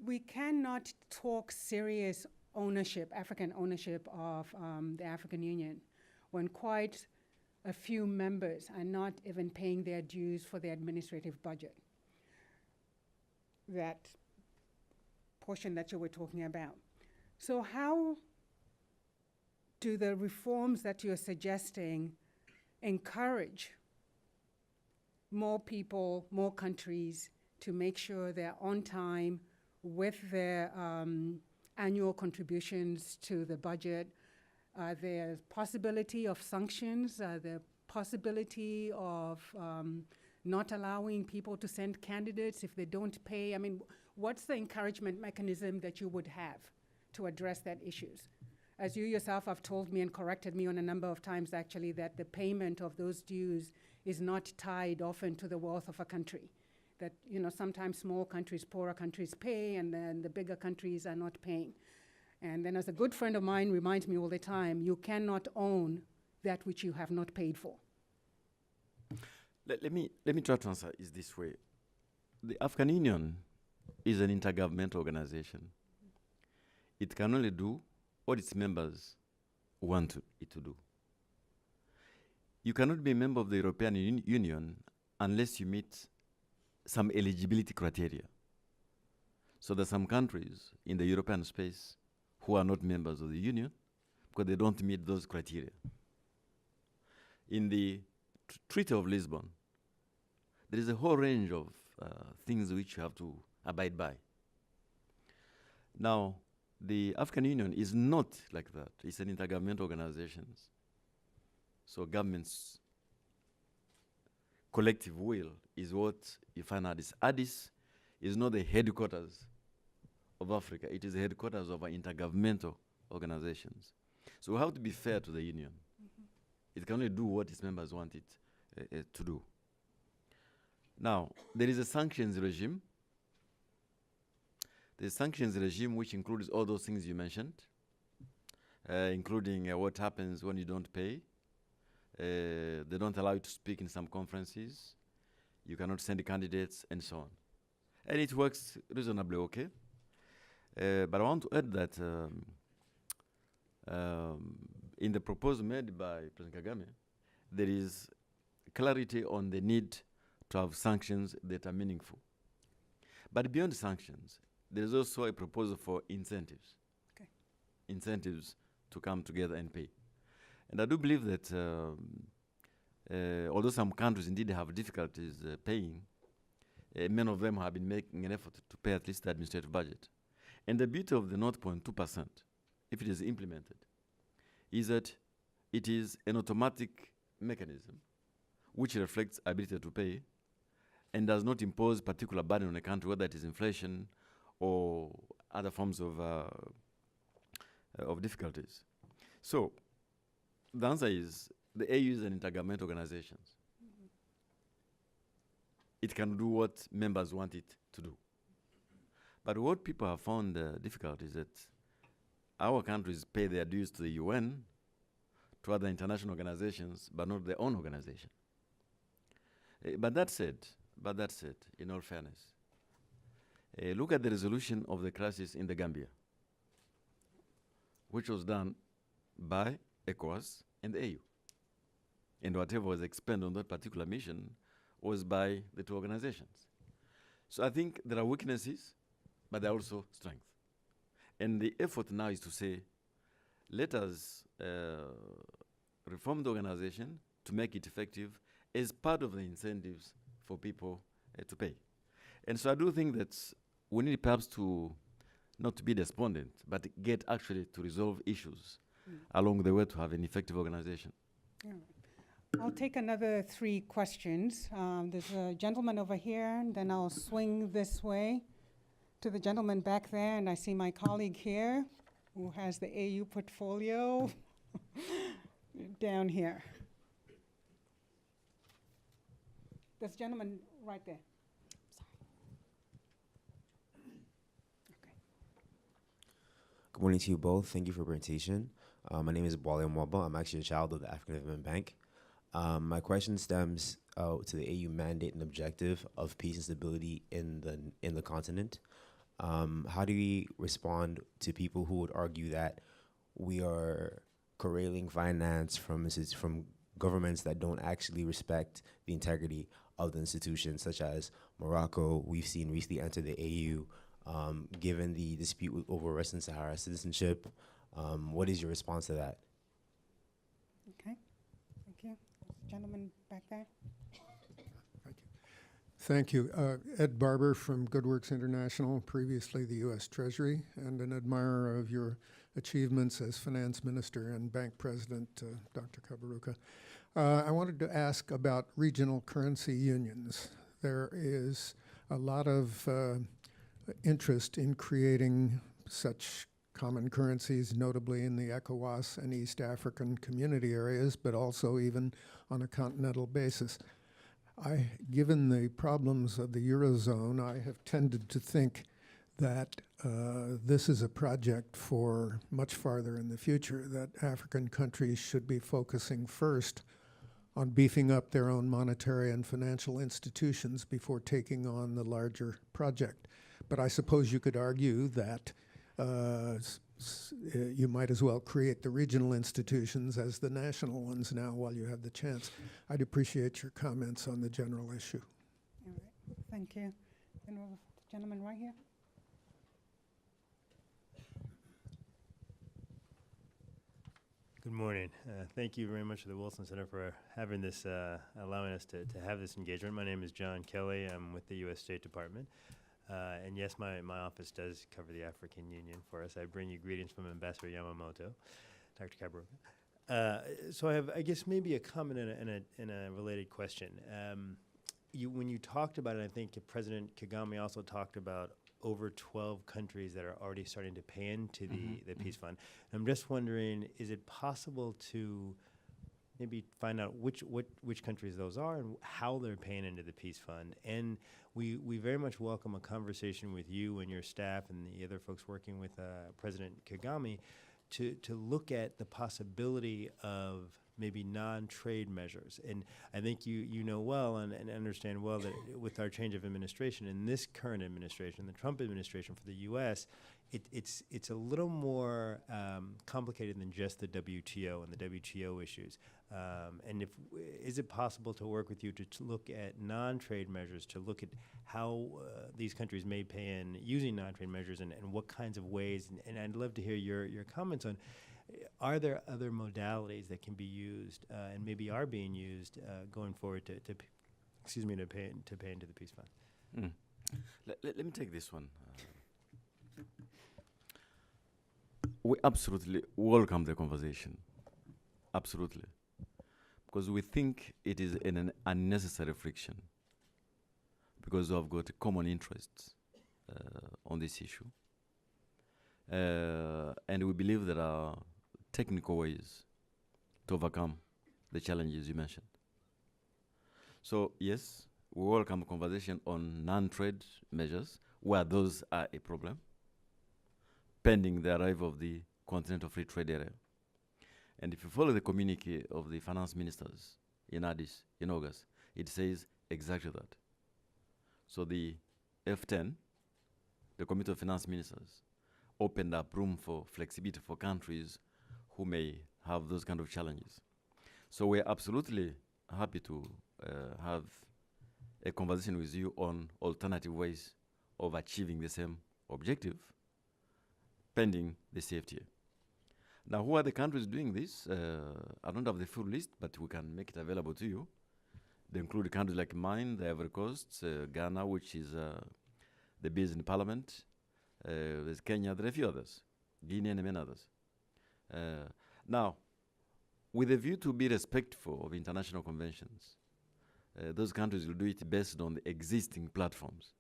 we cannot talk serious ownership, African ownership of the African Union, when quite a few members are not even paying their dues for the administrative budget. That portion that you were talking about. So how do the reforms that you're suggesting encourage more people, more countries to make sure they're on time with their annual contributions to the budget? There's possibility of sanctions, the possibility of not allowing people to send candidates if they don't pay. I mean, what's the encouragement mechanism that you would have to address that issues? As you yourself have told me and corrected me on a number of times, actually, that the payment of those dues is not tied often to the wealth of a country. That, you know, sometimes small countries, poorer countries pay, and then the bigger countries are not paying. And then, as a good friend of mine reminds me all the time, you cannot own that which you have not paid for. Let me try to answer it this way. The African Union is an intergovernmental organization. It can only do what its members want it to do. You cannot be a member of the European Union unless you meet some eligibility criteria. So there are some countries in the European space who are not members of the Union because they don't meet those criteria. In the Treaty of Lisbon, there is a whole range of things which you have to abide by. Now, the African Union is not like that. It's an intergovernmental organization. So governments' collective will is what you find out. Addis is not the headquarters of Africa. It is the headquarters of our intergovernmental organizations. So we have to be fair to the union. It can only do what its members want it to do. Now, there is a sanctions regime. the sanctions regime, which includes all those things you mentioned, including what happens when you don't pay. They don't allow you to speak in some conferences. You cannot send candidates and so on. And it works reasonably okay. But I want to add that in the proposal made by President Kagame, there is clarity on the need to have sanctions that are meaningful. But beyond sanctions, there is also a proposal for incentives. Okay. Incentives to come together and pay. And I do believe that although some countries indeed have difficulties paying, many of them have been making an effort to pay at least the administrative budget. And the beauty of the 0.2%, if it is implemented, is that it is an automatic mechanism which reflects ability to pay and does not impose particular burden on a country, whether it is inflation or other forms of difficulties. So the answer is the AU is an intergovernmental organization. It can do what members want it to do. But what people have found difficult is that our countries pay their dues to the UN, to other international organizations, but not their own organization. But that said, in all fairness, look at the resolution of the crisis in the Gambia, which was done by ECOWAS and the AU. And whatever was expended on that particular mission was by the two organizations. So I think there are weaknesses, but there are also strengths. And the effort now is to say, let us reform the organization to make it effective as part of the incentives for people to pay. And so I do think that we need perhaps to not to be despondent, but get actually to resolve issues along the way to have an effective organization. All right. I'll take another 3 questions. There's a gentleman over here, and then I'll swing this way to the gentleman back there, and I see my colleague here who has the AU portfolio down here. This gentleman right there. Good morning to you both. Thank you for your presentation. My name is Bwale Mwaba. I'm actually a child of the African Development Bank. My question stems to the AU mandate and objective of peace and stability in the continent. How do we respond to people who would argue that we are corrailing finance from governments that don't actually respect the integrity of the institutions, such as Morocco? We've seen recently enter the AU. Given the dispute over Western Sahara citizenship, what is your response to that? Okay, thank you. Gentleman back there. Thank you. Ed Barber from Good Works International, previously the U.S. Treasury, and an admirer of your achievements as finance minister and bank president, Dr. Kaberuka. I wanted to ask about regional currency unions. There is a lot of interest in creating such common currencies, notably in the ECOWAS and East African community areas, but also even on a continental basis. Given the problems of the Eurozone, I have tended to think that this is a project for much farther in the future, that African countries should be focusing first on beefing up their own monetary and financial institutions before taking on the larger project. But I suppose you could argue that you might as well create the regional institutions as the national ones now while you have the chance. I'd appreciate your comments on the general issue. All right, thank you. And the gentleman right here. Good morning. Thank you very much to the Wilson Center for having this, allowing us to have this engagement. My name is John Kelly. I'm with the U.S. State Department. And yes, my office does cover the African Union for us. I bring you greetings from Ambassador Yamamoto, Dr. Kaberuka. So I have, I guess, maybe a comment and a related question. When you talked about it, I think President Kagame also talked about over 12 countries that are already starting to pay into the peace fund. I'm just wondering, is it possible to maybe find out which countries those are and how they're paying into the peace fund. And we very much welcome a conversation with you and your staff and the other folks working with President Kagame to look at the possibility of maybe non-trade measures. And I think you know well and understand well that with our change of administration, in this current administration, the Trump administration for the U.S., it's a little more complicated than just the WTO and the WTO issues. And is it possible to work with you to look at non-trade measures, to look at how these countries may pay in using non-trade measures and what kinds of ways? And I'd love to hear your comments on, are there other modalities that can be used and maybe are being used going forward to pay into the peace fund? Let me take this one. We absolutely welcome the conversation. Absolutely. Because we think it is an unnecessary friction. Because we have got common interests on this issue. And we believe there are technical ways to overcome the challenges you mentioned. So, yes, we welcome conversation on non-trade measures where those are a problem, pending the arrival of the Continental Free Trade Area. And if you follow the communique of the finance ministers in Addis in August, it says exactly that. So the F10, the Committee of Finance Ministers, opened up room for flexibility for countries who may have those kind of challenges. So we're absolutely happy to have a conversation with you on alternative ways of achieving the same objective, pending the CFTA. Now, who are the countries doing this? I don't have the full list, but we can make it available to you. They include countries like mine, the Ivory Coast, Ghana, which is the bill in parliament. There's Kenya, there are a few others, Guinea and many others. Now, with a view to be respectful of international conventions, those countries will do it based on the existing platforms.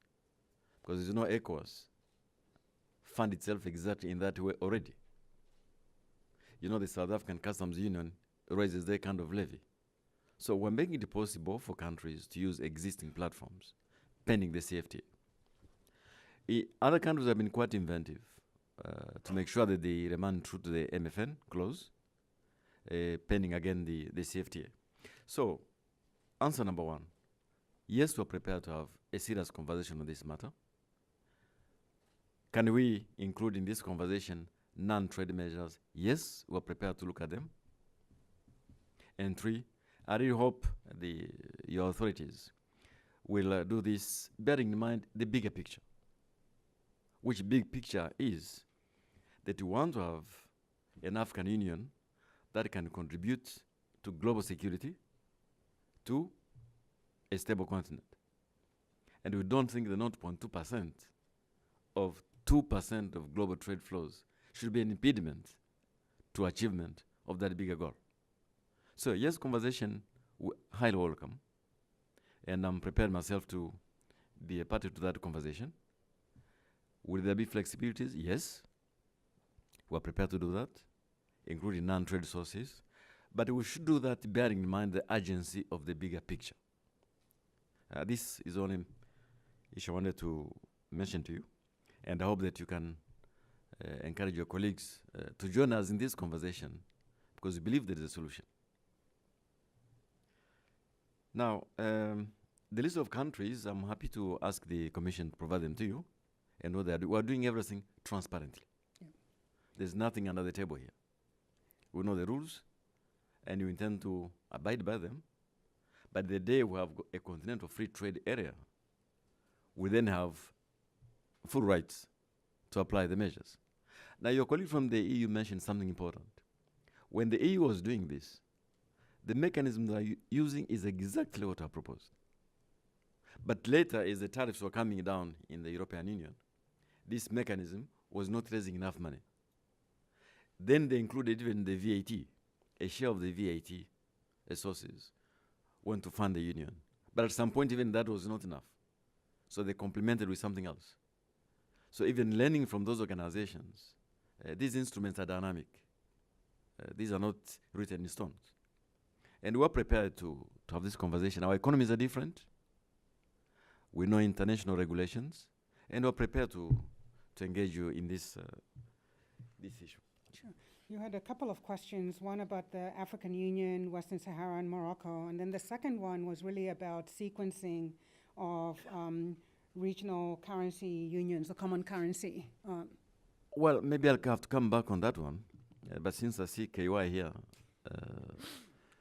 Because there's no ECOWAS fund itself exactly in that way already. You know, the South African Customs Union raises their kind of levy. So we're making it possible for countries to use existing platforms, pending the CFTA. Other countries have been quite inventive to make sure that they remain true to the MFN clause, pending again the CFTA. So, answer number one, yes, we're prepared to have a serious conversation on this matter. Can we include in this conversation non-trade measures? Yes, we're prepared to look at them. And three, I really hope your authorities will do this bearing in mind the bigger picture. Which big picture is that we want to have an African Union that can contribute to global security, to a stable continent. And we don't think the 0.2% of 2% of global trade flows should be an impediment to achievement of that bigger goal. So yes, conversation, highly welcome. And I'm prepared myself to be a party to that conversation. Will there be flexibilities? Yes. We're prepared to do that, including non-trade sources. But we should do that bearing in mind the urgency of the bigger picture. This is only issue I wanted to mention to you. And I hope that you can encourage your colleagues to join us in this conversation because we believe there is a solution. Now, the list of countries, I'm happy to ask the Commission to provide them to you and know that we're doing everything transparently. Yeah. There's nothing under the table here. We know the rules and you intend to abide by them. But the day we have a continental free trade area, we then have full rights to apply the measures. Now, your colleague from the EU mentioned something important. When the EU was doing this, the mechanism they're using is exactly what I proposed. But later, as the tariffs were coming down in the European Union, this mechanism was not raising enough money. Then they included even the VAT, a share of the VAT sources went to fund the union. But at some point, even that was not enough. So they complemented with something else. So even learning from those organizations, these instruments are dynamic. These are not written in stones. And we're prepared to have this conversation. Our economies are different. We know international regulations, and we're prepared to engage you in this issue. Sure. You had a couple of questions, one about the African Union, Western Sahara, and Morocco, and then the second one was really about sequencing of regional currency unions, the common currency. Well, maybe I'll have to come back on that one, but since I see KY here,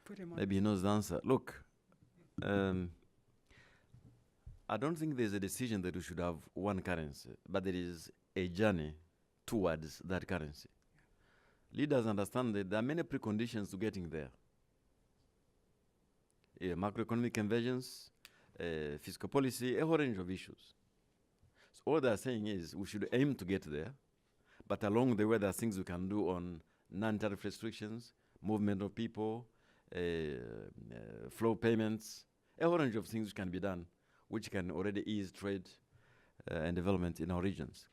Put him on. maybe he knows the answer. Look, I don't think there's a decision that we should have one currency, but there is a journey towards that currency. Leaders understand that there are many preconditions to getting there. Macroeconomic convergence, fiscal policy, a whole range of issues. So all they're saying is we should aim to get there, but along the way there are things we can do on non-tariff restrictions, movement of people, flow payments, a whole range of things which can be done, which can already ease trade and development in our regions.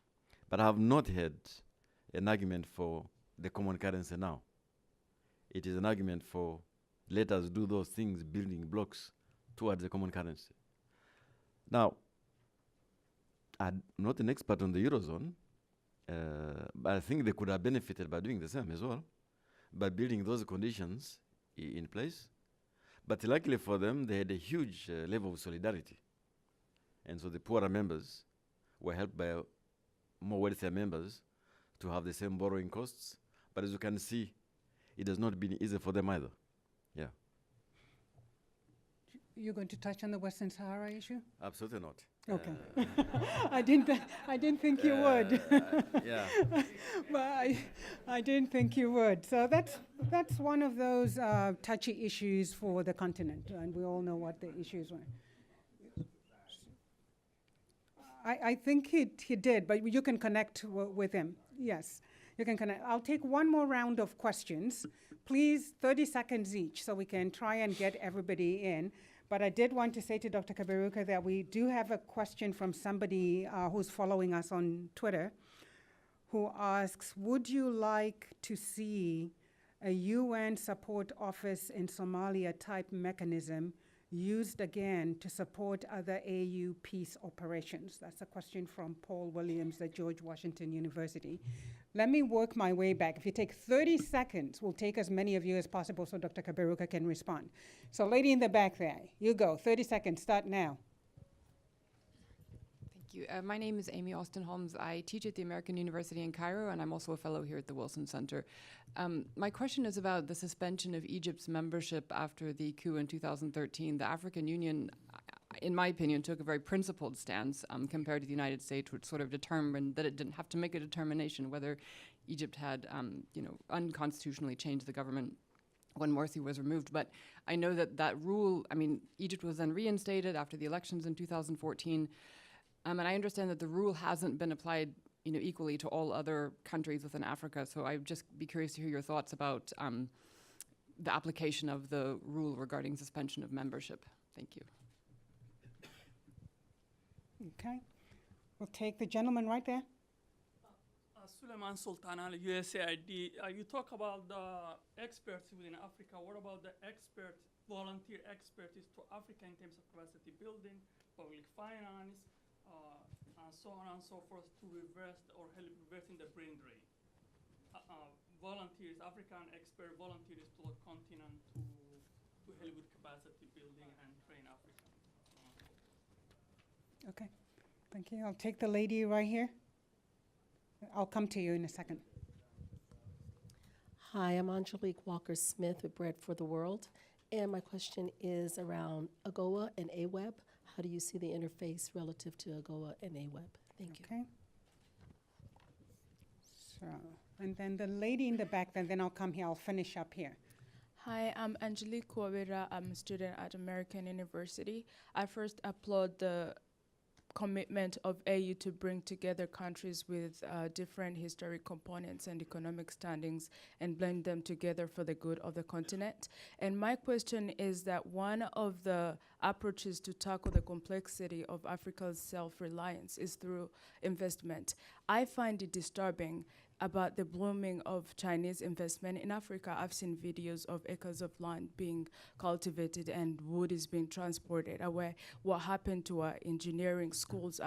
But I have not heard an argument for the common currency now. It is an argument for let us do those things, building blocks towards the common currency. Now, I'm not an expert on the Eurozone, but I think they could have benefited by doing the same as well, by building those conditions in place. But luckily for them, they had a huge level of solidarity. And so the poorer members were helped by more wealthier members to have the same borrowing costs. But as you can see, it has not been easy for them either. Yeah. You're going to touch on the Western Sahara issue? Absolutely not. Okay. I didn't think you would. Yeah. But I didn't think you would. So that's one of those touchy issues for the continent, and we all know what the issues were. I think he did, but you can connect with him. Yes, you can connect. I'll take one more round of questions. Please, 30 seconds each, so we can try and get everybody in. But I did want to say to Dr. Kaberuka that we do have a question from somebody who's following us on Twitter, who asks, would you like to see a UN support office in Somalia type mechanism used again to support other AU peace operations? That's a question from Paul Williams at George Washington University. Let me work my way back. If you take 30 seconds, we'll take as many of you as possible so Dr. Kaberuka can respond. So lady in the back there, you go, 30 seconds, start now. Thank you. My name is Amy Austin Holmes. I teach at the American University in Cairo, and I'm also a fellow here at the Wilson Center. My question is about the suspension of Egypt's membership after the coup in 2013. The African Union, in my opinion, took a very principled stance compared to the United States, which sort of determined that it didn't have to make a determination whether Egypt had, unconstitutionally changed the government when Morsi was removed. But I know that rule, Egypt was then reinstated after the elections in 2014. And I understand that the rule hasn't been applied, equally to all other countries within Africa. So I'd just be curious to hear your thoughts about the application of the rule regarding suspension of membership. Thank you. Okay, we'll take the gentleman right there. Suleiman Sultan Al, USAID. You talk about the experts within Africa. What about the volunteer expertise to Africa in terms of capacity building, public finance, and so on and so forth to reverse or help reversing the brain drain? Volunteers, African expert volunteers to the continent to help with capacity building and train Africa. Okay, thank you. I'll take the lady right here. I'll come to you in a second. Hi, I'm Angelique Walker-Smith with Bread for the World, and my question is around AGOA and AWEB. How do you see the interface relative to AGOA and AWEB? Thank you. Okay. So, and then the lady in the back, then I'll come here. I'll finish up here. Hi, I'm Angelique Kouabira. I'm a student at American University. I first applaud the commitment of AU to bring together countries with different historic components and economic standings and blend them together for the good of the continent. And my question is that one of the approaches to tackle the complexity of Africa's self-reliance is through investment. I find it disturbing about the blooming of Chinese investment in Africa. I've seen videos of acres of land being cultivated and wood is being transported away. What happened to our engineering schools?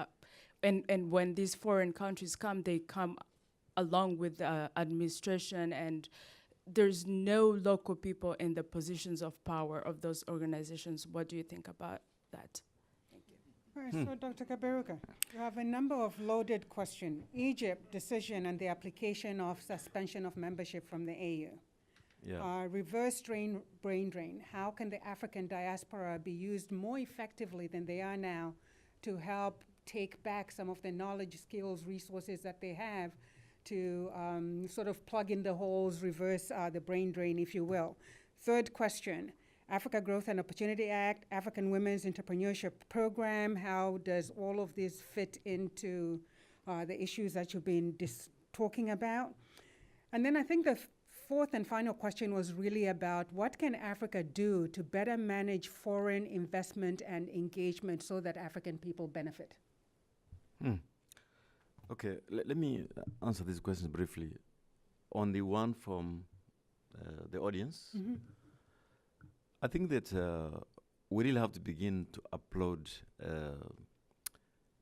And when these foreign countries come, they come along with administration, and there's no local people in the positions of power of those organizations. What do you think about that? All right, so Dr. Kaberuka, you have a number of loaded questions. Egypt decision and the application of suspension of membership from the AU. Yeah. Reverse brain drain. How can the African diaspora be used more effectively than they are now to help take back some of the knowledge, skills, resources that they have to sort of plug in the holes, reverse the brain drain, if you will? Third question. Africa Growth and Opportunity Act, African Women's Entrepreneurship Program, how does all of this fit into the issues that you've been talking about? And then I think the fourth and final question was really about what can Africa do to better manage foreign investment and engagement so that African people benefit? Okay, let me answer these questions briefly. On the one from the audience, I think that we really have to begin to applaud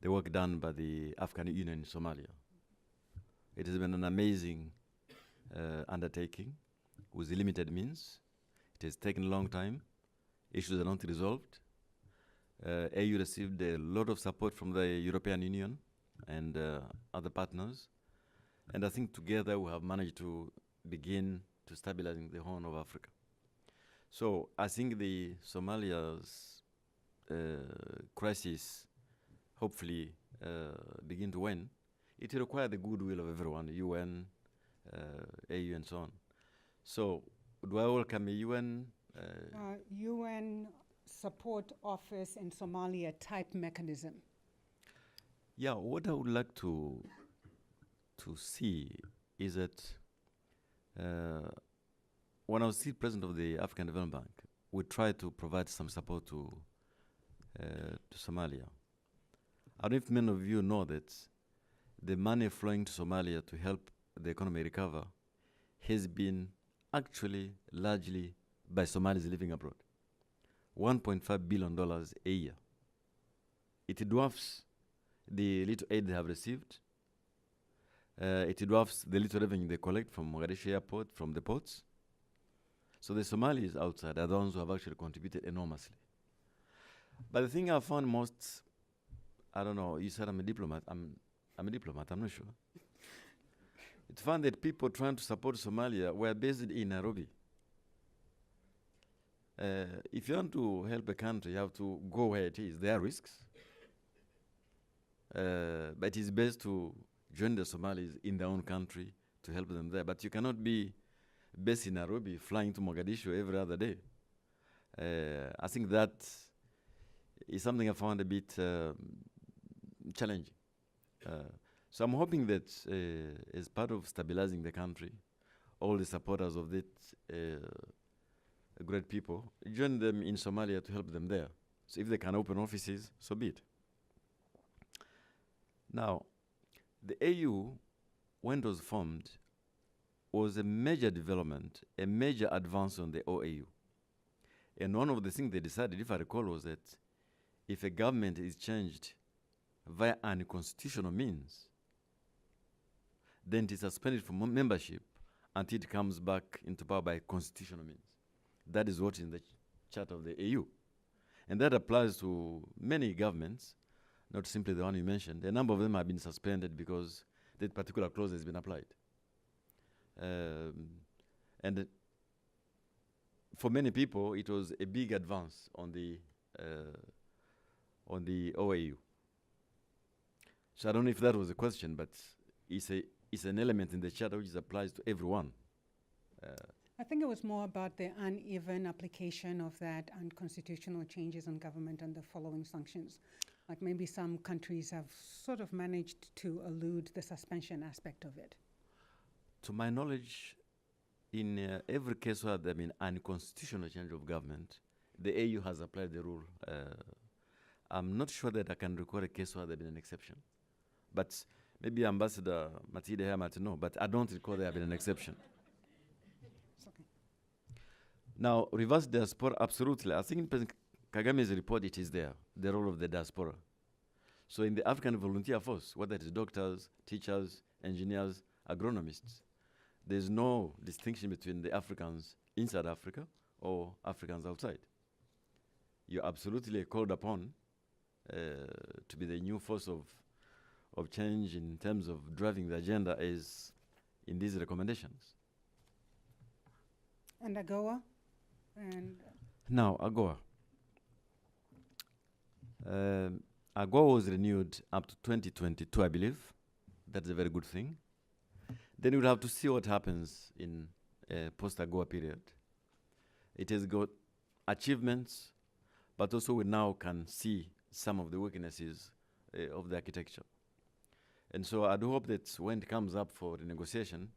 the work done by the African Union in Somalia. It has been an amazing undertaking with limited means. It has taken a long time. Issues are not resolved. AU received a lot of support from the European Union and other partners. And I think together we have managed to begin to stabilizing the Horn of Africa. So I think the Somalia's crisis hopefully begin to wane. It will require the goodwill of everyone, UN, AU, and so on. So do I welcome a UN? UN support office in Somalia type mechanism. Yeah, what I would like to see is that when I was still president of the African Development Bank, we tried to provide some support to Somalia. I don't know if many of you know that the money flowing to Somalia to help the economy recover has been actually largely by Somalis living abroad. $1.5 billion a year. It dwarfs the little aid they have received. It dwarfs the little revenue they collect from Mogadishu airport, from the ports. So the Somalis outside are the ones who have actually contributed enormously. But the thing I found most, I don't know, you said I'm a diplomat. I'm a diplomat, I'm not sure. It's found that people trying to support Somalia were based in Nairobi. If you want to help a country, you have to go where it is. There are risks. But it's best to join the Somalis in their own country to help them there. But you cannot be based in Nairobi, flying to Mogadishu every other day. I think that is something I found a bit challenging. So I'm hoping that as part of stabilizing the country, all the supporters of it, great people, join them in Somalia to help them there. So if they can open offices, so be it. Now, the AU, when it was formed, was a major development, a major advance on the OAU. And one of the things they decided, if I recall, was that if a government is changed via unconstitutional means, then it is suspended from membership until it comes back into power by constitutional means. That is what is in the charter of the AU. And that applies to many governments, not simply the one you mentioned. A number of them have been suspended because that particular clause has been applied. And for many people, it was a big advance on the OAU. So I don't know if that was a question, but it's an element in the charter which applies to everyone. I think it was more about the uneven application of that unconstitutional changes on government and the following sanctions. Like maybe some countries have sort of managed to elude the suspension aspect of it. To my knowledge, in every case where there has been unconstitutional change of government, the AU has applied the rule. I'm not sure that I can recall a case where there has been an exception. But Maybe Ambassador Matilde here might know, but I don't recall there have been an exception. It's okay. Now, reverse diaspora, absolutely. I think in President Kagame's report, it is there, the role of the diaspora. So in the African volunteer force, whether it is doctors, teachers, engineers, agronomists, there's no distinction between the Africans inside Africa or Africans outside. You're absolutely called upon to be the new force of change in terms of driving the agenda as in these recommendations. And AGOA? And Now, AGOA. AGOA was renewed up to 2022, I believe. That's a very good thing. Then we'll have to see what happens in a post-AGOA period. It has got achievements, but also we now can see some of the weaknesses of the architecture. And so I do hope that when it comes up for renegotiation,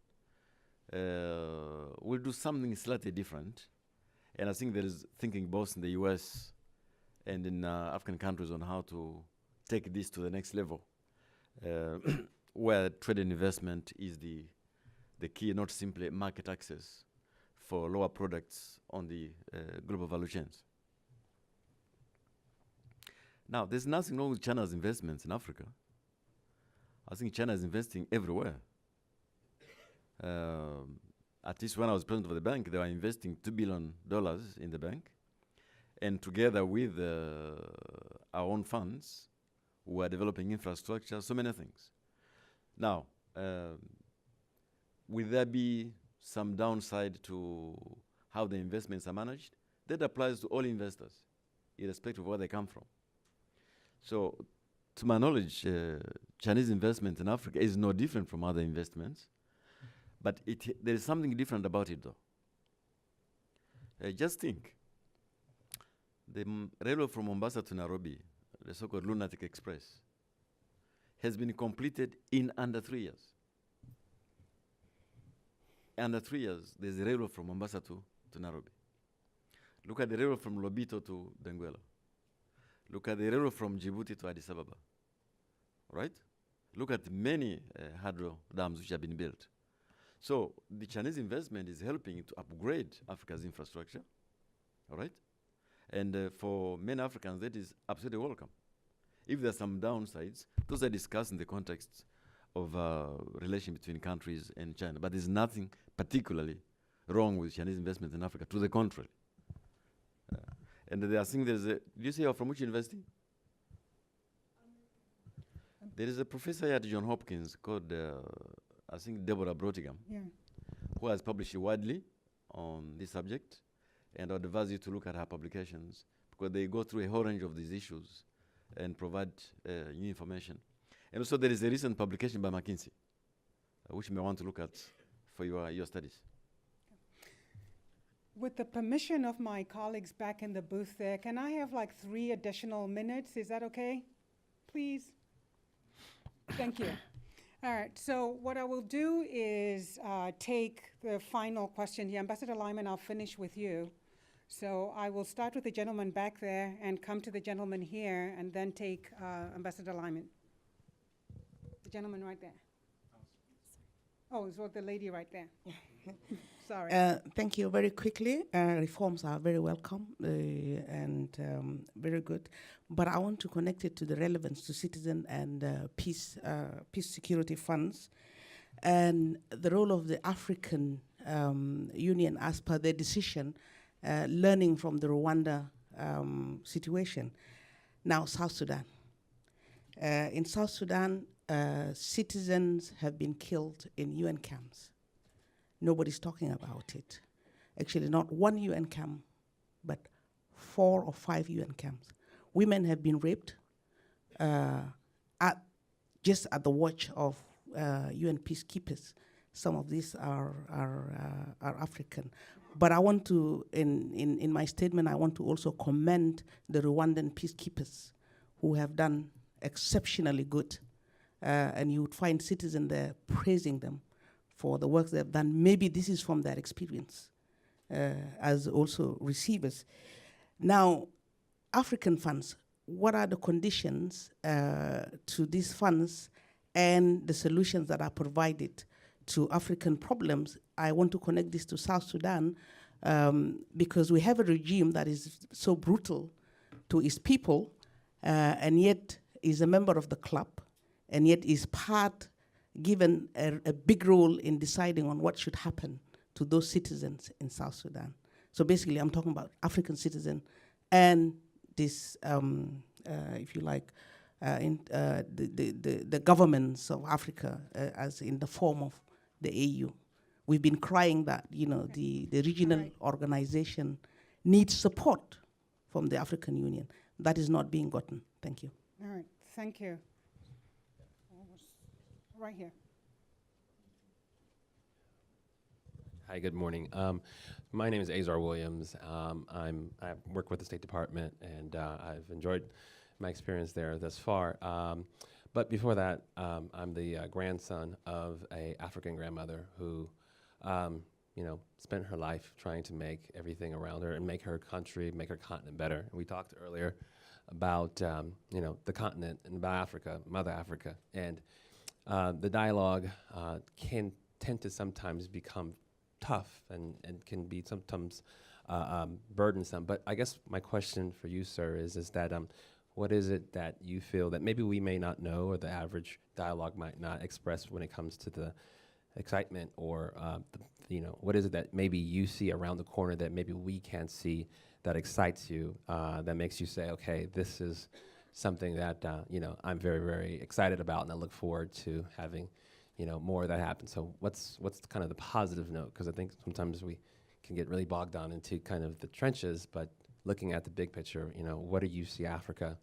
we'll do something slightly different. And I think there is thinking both in the US and in African countries on how to take this to the next level, where trade and investment is the key, not simply market access for lower products on the global value chains. Now, there's nothing wrong with China's investments in Africa. I think China is investing everywhere. At least when I was president of the bank, they were investing $2 billion in the bank. And together with our own funds, we are developing infrastructure, so many things. Now, will there be some downside to how the investments are managed? That applies to all investors, irrespective of where they come from. So, to my knowledge, Chinese investment in Africa is no different from other investments, but there is something different about it, though. Just think, the railway from Mombasa to Nairobi, the so-called Lunatic Express, has been completed in under 3 years. Under 3 years, there's a railway from Mombasa to Nairobi. Look at the railway from Lobito to Benguela. Look at the railway from Djibouti to Addis Ababa, right? Look at many hydro dams which have been built. So the Chinese investment is helping to upgrade Africa's infrastructure, all right? And for many Africans, that is absolutely welcome. If there are some downsides, those are discussed in the context of relation between countries and China. But there's nothing particularly wrong with Chinese investment in Africa, to the contrary. And I think there's a, do you say you're from which university? There is a professor here at Johns Hopkins called, I think, Deborah Brotigham, who has published widely on this subject. And I would advise you to look at her publications, because they go through a whole range of these issues and provide new information. And also there is a recent publication by McKinsey, which you may want to look at for your studies. with the permission of my colleagues back in the booth there, can I have like 3 additional minutes? Is that okay? Please? Thank you. All right, so what I will do is take the final question here. Ambassador Lyman, I'll finish with you. So I will start with the gentleman back there and come to the gentleman here and then take Ambassador Lyman. The gentleman right there. Oh, it's the lady right there. Sorry. Thank you. Very quickly, reforms are very welcome and very good. But I want to connect it to the relevance to citizen and peace security funds and the role of the African Union as per their decision, learning from the Rwanda situation. Now, South Sudan. In South Sudan, citizens have been killed in UN camps. Nobody's talking about it. Actually, not one UN camp, but 4 or 5 UN camps. Women have been raped just at the watch of UN peacekeepers. Some of these are African. But I want to, in my statement, I want to also commend the Rwandan peacekeepers who have done exceptionally good. And you would find citizens there praising them for the work they've done. Maybe this is from their experience as also receivers. Now, African funds, what are the conditions to these funds and the solutions that are provided to African problems. I want to connect this to South Sudan because we have a regime that is so brutal to its people and yet is a member of the club and yet is given a big role in deciding on what should happen to those citizens in South Sudan. So basically, I'm talking about African citizen and this, if you like, the governments of Africa as in the form of the AU. We've been crying that, you know, the regional organization needs support from the African Union. That is not being gotten. Thank you. All right, thank you. Right here. Hi, good morning. My name is Azar Williams. I work with the State Department, and I've enjoyed my experience there thus far. But before that, I'm the grandson of an African grandmother who, you know, spent her life trying to make everything around her and make her country, make her continent better. And we talked earlier about, you know, the continent and about Africa, Mother Africa, and the dialogue can tend to sometimes become tough and can be sometimes burdensome. But I guess my question for you, sir, is that what is it that you feel that maybe we may not know or the average dialogue might not express when it comes to the excitement or, you know, what is it that maybe you see around the corner that maybe we can't see that excites you, that makes you say, okay, this is something that, you know, I'm very, very excited about and I look forward to having, you know, more of that happen. So what's kind of the positive note? Because I think sometimes we can get really bogged down into kind of the trenches, but looking at the big picture, you know, what do you see Africa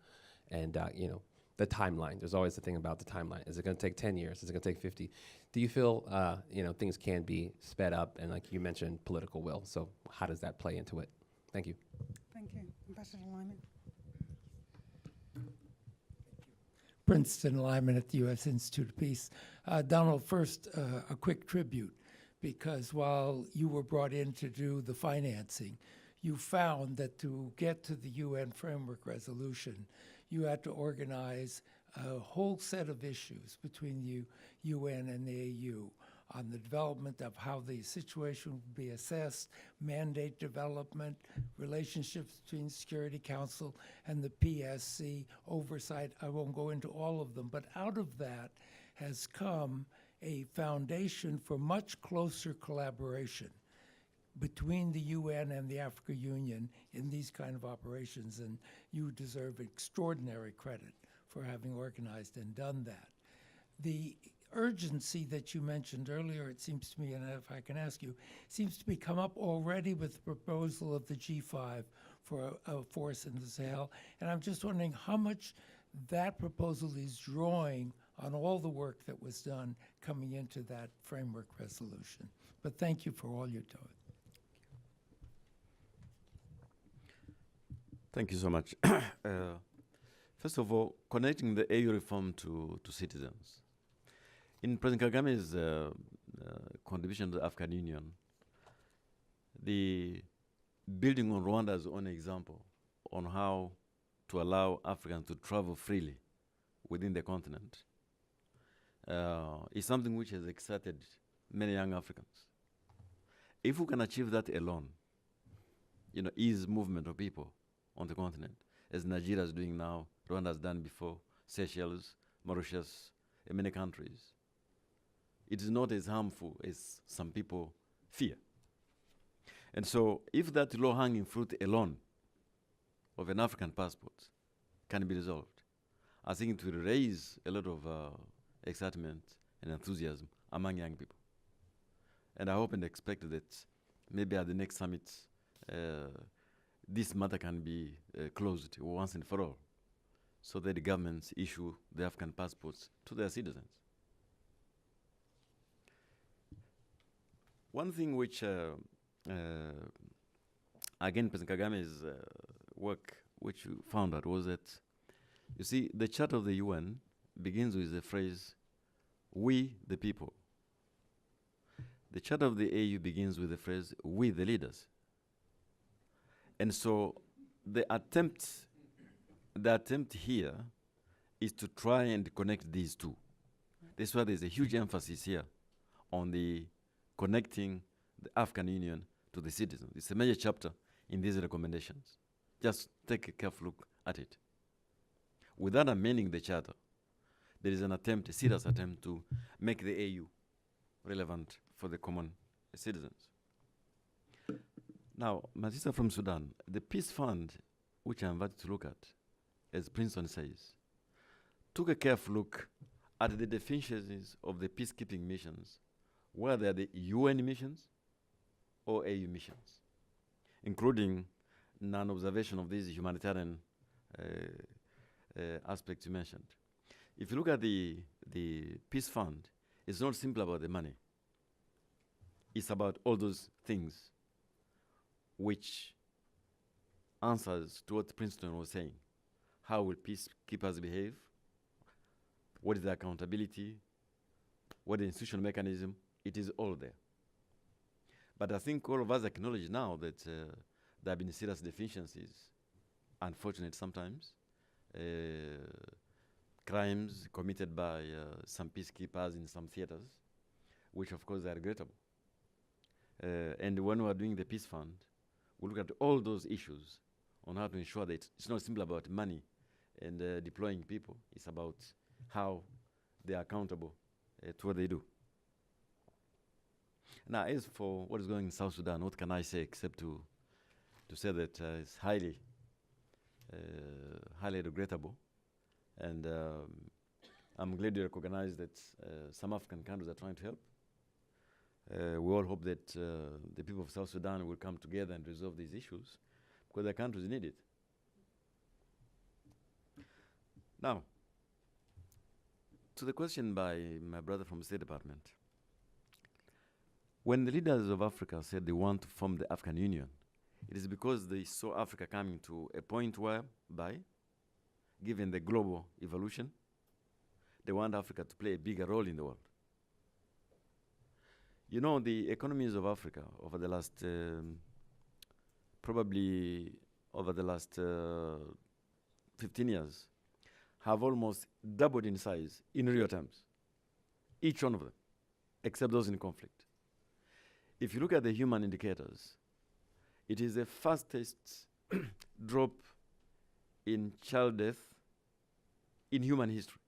and, you know, the timeline? There's always the thing about the timeline. Is it going to take 10 years? Is it going to take 50? Do you feel, you know, things can be sped up? And like you mentioned, political will. So how does that play into it? Thank you. Thank you. Ambassador Lyman. Princeton Lyman at the U.S. Institute of Peace. Donald, first, a quick tribute, because while you were brought in to do the financing, you found that to get to the UN framework resolution, you had to organize a whole set of issues between the UN and the AU on the development of how the situation would be assessed, mandate development, relationships between Security Council and the PSC, oversight. I won't go into all of them, but out of that has come a foundation for much closer collaboration between the UN and the African Union in these kind of operations, and you deserve extraordinary credit for having organized and done that. The urgency that you mentioned earlier, it seems to me, and if I can ask you, seems to be come up already with the proposal of the G5 for a force in the Sahel, and I'm just wondering how much that proposal is drawing on all the work that was done coming into that framework resolution. But thank you for all you're doing. Thank you so much. First of all, connecting the AU reform to citizens. In President Kagame's contribution to the African Union, the building on Rwanda's own example on how to allow Africans to travel freely within the continent is something which has excited many young Africans. If we can achieve that alone, you know, ease movement of people on the continent, as Nigeria is doing now, Rwanda has done before, Seychelles, Mauritius, and many countries, it is not as harmful as some people fear. And so if that low-hanging fruit alone of an African passport can be resolved, I think it will raise a lot of excitement and enthusiasm among young people. And I hope and expect that maybe at the next summit, this matter can be closed once and for all, so that the governments issue the African passports to their citizens. One thing which, again, President Kagame's work, which you found out, was that, you see, the Charter of the UN begins with the phrase, "We the people." The Charter of the AU begins with the phrase, "We the leaders." And so the attempt here is to try and connect these two. This is why there's a huge emphasis here on the connecting the African Union to the citizens. It's a major chapter in these recommendations. Just take a careful look at it. Without amending the charter, there is an attempt, a serious attempt, to make the AU relevant for the common citizens. Now, my sister from Sudan, the Peace Fund, which I invited to look at, as Princeton says, took a careful look at the deficiencies of the peacekeeping missions, whether the UN missions or AU missions, including non-observation of these humanitarian aspects you mentioned. If you look at the Peace Fund, it's not simply about the money. It's about all those things which answers to what Princeton was saying. How will peacekeepers behave? What is the accountability? What is the institutional mechanism? It is all there. But I think all of us acknowledge now that there have been serious deficiencies, unfortunate sometimes, crimes committed by some peacekeepers in some theaters, which of course are regrettable. And when we are doing the Peace Fund, we look at all those issues on how to ensure that it's not simply about money and deploying people. It's about how they are accountable to what they do. Now, as for what is going in South Sudan, what can I say except to say that it's highly regrettable. And I'm glad you recognize that some African countries are trying to help. We all hope that the people of South Sudan will come together and resolve these issues, because their countries need it. Now, to the question by my brother from the State Department. When the leaders of Africa said they want to form the African Union, it is because they saw Africa coming to a point whereby, given the global evolution, they want Africa to play a bigger role in the world. You know, the economies of Africa over the last, probably over the last 15 years, have almost doubled in size in real terms. Each one of them, except those in conflict. If you look at the human indicators, it is the fastest drop in child death in human history.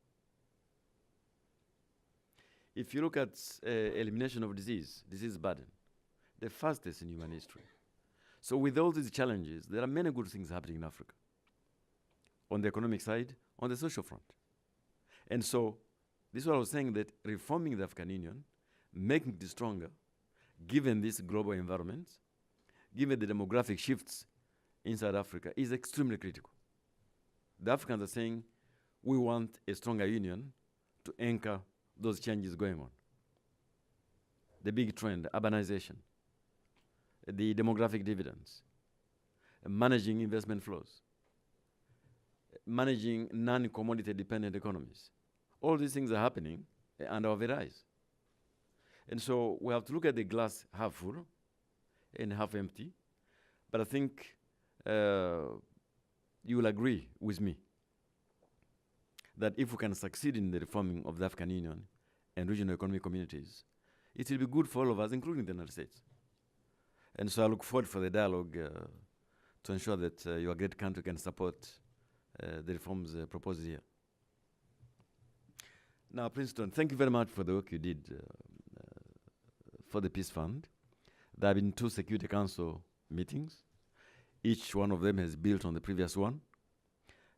If you look at elimination of disease burden, the fastest in human history. So with all these challenges, there are many good things happening in Africa. On the economic side, on the social front. And so, this is what I was saying, that reforming the African Union, making it stronger, given this global environment, given the demographic shifts inside Africa, is extremely critical. The Africans are saying, we want a stronger union to anchor those changes going on. The big trend, urbanization, the demographic dividends, managing investment flows, managing non-commodity dependent economies. All these things are happening under our very eyes. And so we have to look at the glass half full and half empty. But I think you will agree with me that if we can succeed in the reforming of the African Union and regional economic communities, it will be good for all of us, including the United States. And so I look forward for the dialogue to ensure that your great country can support the reforms proposed here. Now, Princeton, thank you very much for the work you did for the Peace Fund. There have been 2 Security Council meetings. Each one of them has built on the previous one.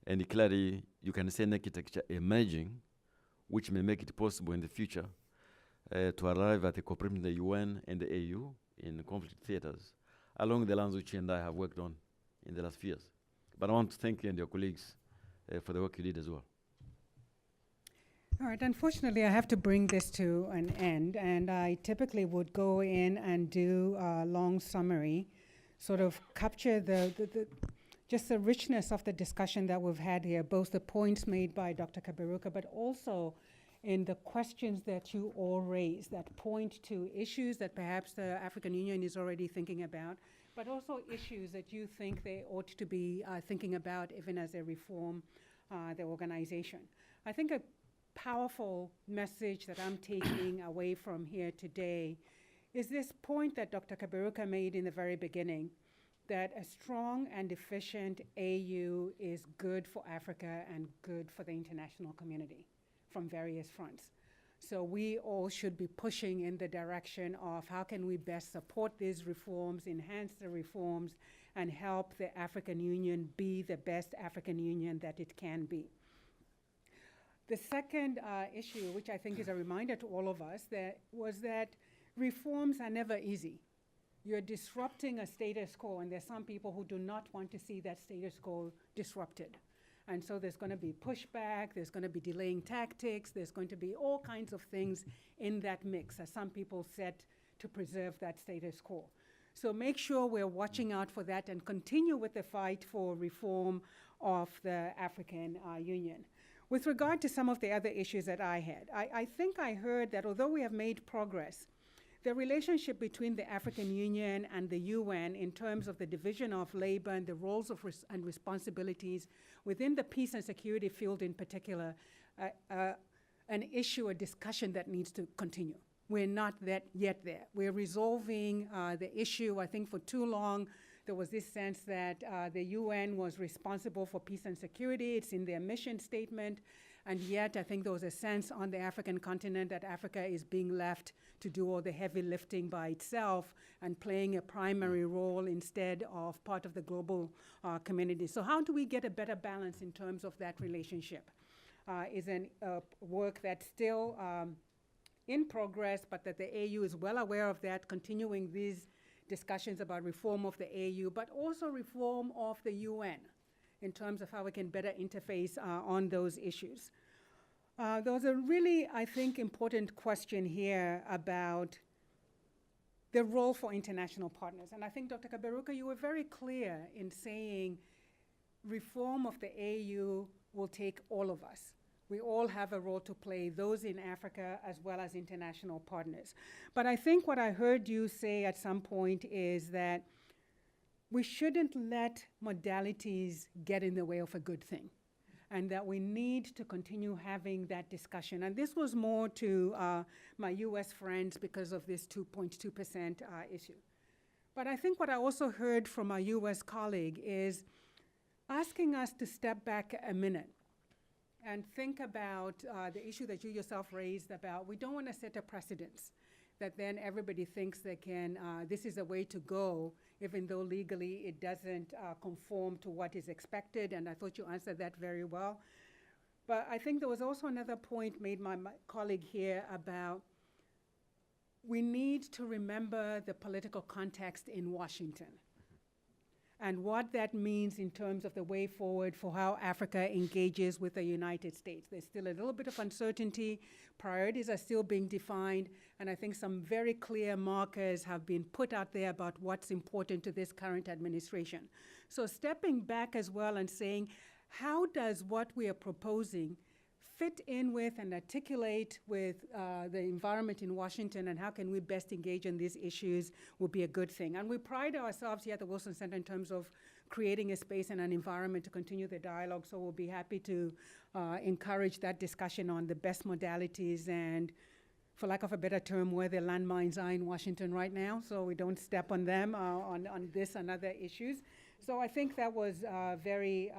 And clearly, you can see an architecture emerging, which may make it possible in the future to arrive at a cooperation with the UN and the AU in conflict theaters, along the lines which you and I have worked on in the last few years. But I want to thank you and your colleagues for the work you did as well. All right, unfortunately, I have to bring this to an end, and I typically would go in and do a long summary, sort of capture just the richness of the discussion that we've had here, both the points made by Dr. Kaberuka, but also in the questions that you all raised that point to issues that perhaps the African Union is already thinking about, but also issues that you think they ought to be thinking about even as they reform the organization. I think powerful message that I'm taking away from here today is this point that Dr. Kaberuka made in the very beginning, that a strong and efficient AU is good for Africa and good for the international community from various fronts. So we all should be pushing in the direction of how can we best support these reforms, enhance the reforms, and help the African Union be the best African Union that it can be. The second issue, which I think is a reminder to all of us, was that reforms are never easy. You're disrupting a status quo, and there's some people who do not want to see that status quo disrupted. And so there's going to be pushback, there's going to be delaying tactics, there's going to be all kinds of things in that mix, as some people said, to preserve that status quo. So make sure we're watching out for that and continue with the fight for reform of the African Union. With regard to some of the other issues that I had, I think I heard that although we have made progress, the relationship between the African Union and the UN in terms of the division of labor and the roles of and responsibilities within the peace and security field in particular, an issue, a discussion that needs to continue. We're not yet there. We're resolving the issue. I think for too long, there was this sense that the UN was responsible for peace and security. It's in their mission statement. And yet, I think there was a sense on the African continent that Africa is being left to do all the heavy lifting by itself and playing a primary role instead of part of the global community. So how do we get a better balance in terms of that relationship? Is work that's still in progress, but that the AU is well aware of that, continuing these discussions about reform of the AU, but also reform of the UN in terms of how we can better interface on those issues. There was a really, I think, important question here about the role for international partners. And I think, Dr. Kaberuka, you were very clear in saying reform of the AU will take all of us. We all have a role to play, those in Africa as well as international partners. But I think what I heard you say at some point is that we shouldn't let modalities get in the way of a good thing, and that we need to continue having that discussion. And this was more to my US friends because of this 2.2% issue. But I think what I also heard from my US colleague is asking us to step back a minute and think about the issue that you yourself raised about we don't want to set a precedence that then everybody thinks they can, this is a way to go, even though legally it doesn't conform to what is expected, and I thought you answered that very well. But I think there was also another point made by my colleague here about we need to remember the political context in Washington and what that means in terms of the way forward for how Africa engages with the United States. There's still a little bit of uncertainty. Priorities are still being defined, and I think some very clear markers have been put out there about what's important to this current administration. So stepping back as well and saying, how does what we are proposing fit in with and articulate with the environment in Washington, and how can we best engage in these issues would be a good thing. And we pride ourselves here at the Wilson Center in terms of creating a space and an environment to continue the dialogue, so we'll be happy to encourage that discussion on the best modalities and, for lack of a better term, where the landmines are in Washington right now, so we don't step on them on this and other issues. So I think that was very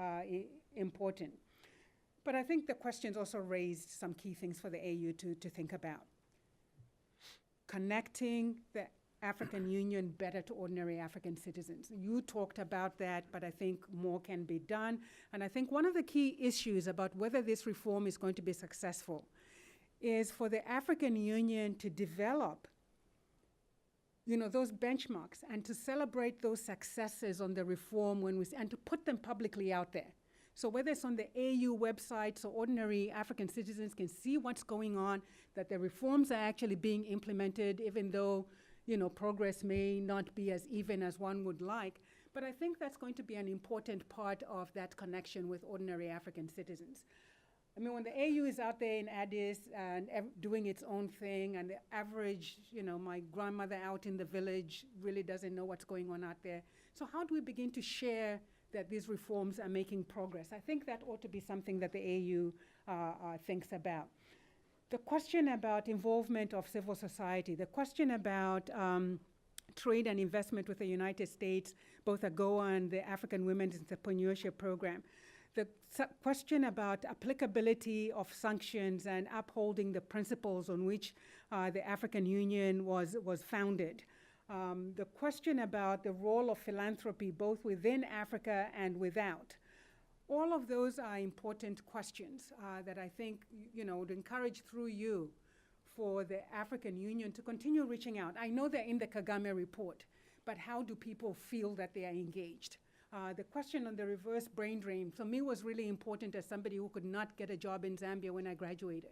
important. But I think the questions also raised some key things for the AU to think about. Connecting the African Union better to ordinary African citizens. You talked about that, but I think more can be done. And I think one of the key issues about whether this reform is going to be successful is for the African Union to develop those benchmarks and to celebrate those successes on the reform and to put them publicly out there. So whether it's on the AU website, so ordinary African citizens can see what's going on, that the reforms are actually being implemented, even though progress may not be as even as one would like. But I think that's going to be an important part of that connection with ordinary African citizens. I mean, when the AU is out there in Addis and doing its own thing, and the average, my grandmother out in the village really doesn't know what's going on out there. So how do we begin to share that these reforms are making progress? I think that ought to be something that the AU thinks about. The question about involvement of civil society, the question about trade and investment with the United States, both AGOA and the African Women's Entrepreneurship Program, the question about applicability of sanctions and upholding the principles on which the African Union was founded. The question about the role of philanthropy both within Africa and without. All of those are important questions that I think, would encourage through you for the African Union to continue reaching out. I know they're in the Kagame report, but how do people feel that they are engaged? The question on the reverse brain drain, for me, was really important as somebody who could not get a job in Zambia when I graduated.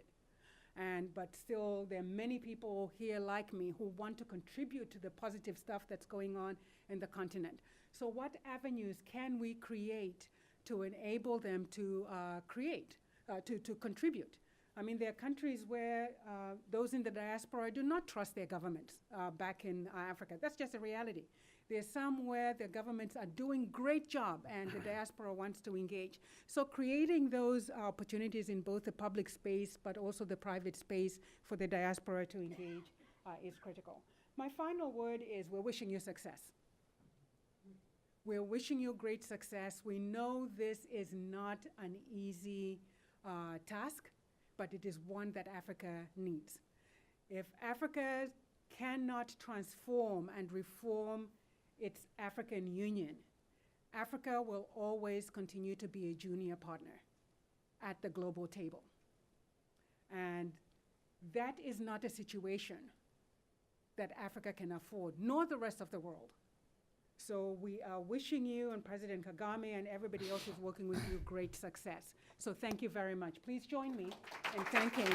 But still, there are many people here like me who want to contribute to the positive stuff that's going on in the continent. So what avenues can we create to enable them to to contribute? I mean, there are countries where those in the diaspora do not trust their governments back in Africa. That's just a reality. There's some where the governments are doing great job and the diaspora wants to engage. So creating those opportunities in both the public space but also the private space for the diaspora to engage is critical. My final word is we're wishing you success. We're wishing you great success. We know this is not an easy task, but it is one that Africa needs. If Africa cannot transform and reform its African Union, Africa will always continue to be a junior partner at the global table. And that is not a situation that Africa can afford, nor the rest of the world. So we are wishing you and President Kagame and everybody else who's working with you great success. So thank you very much. Please join me in thanking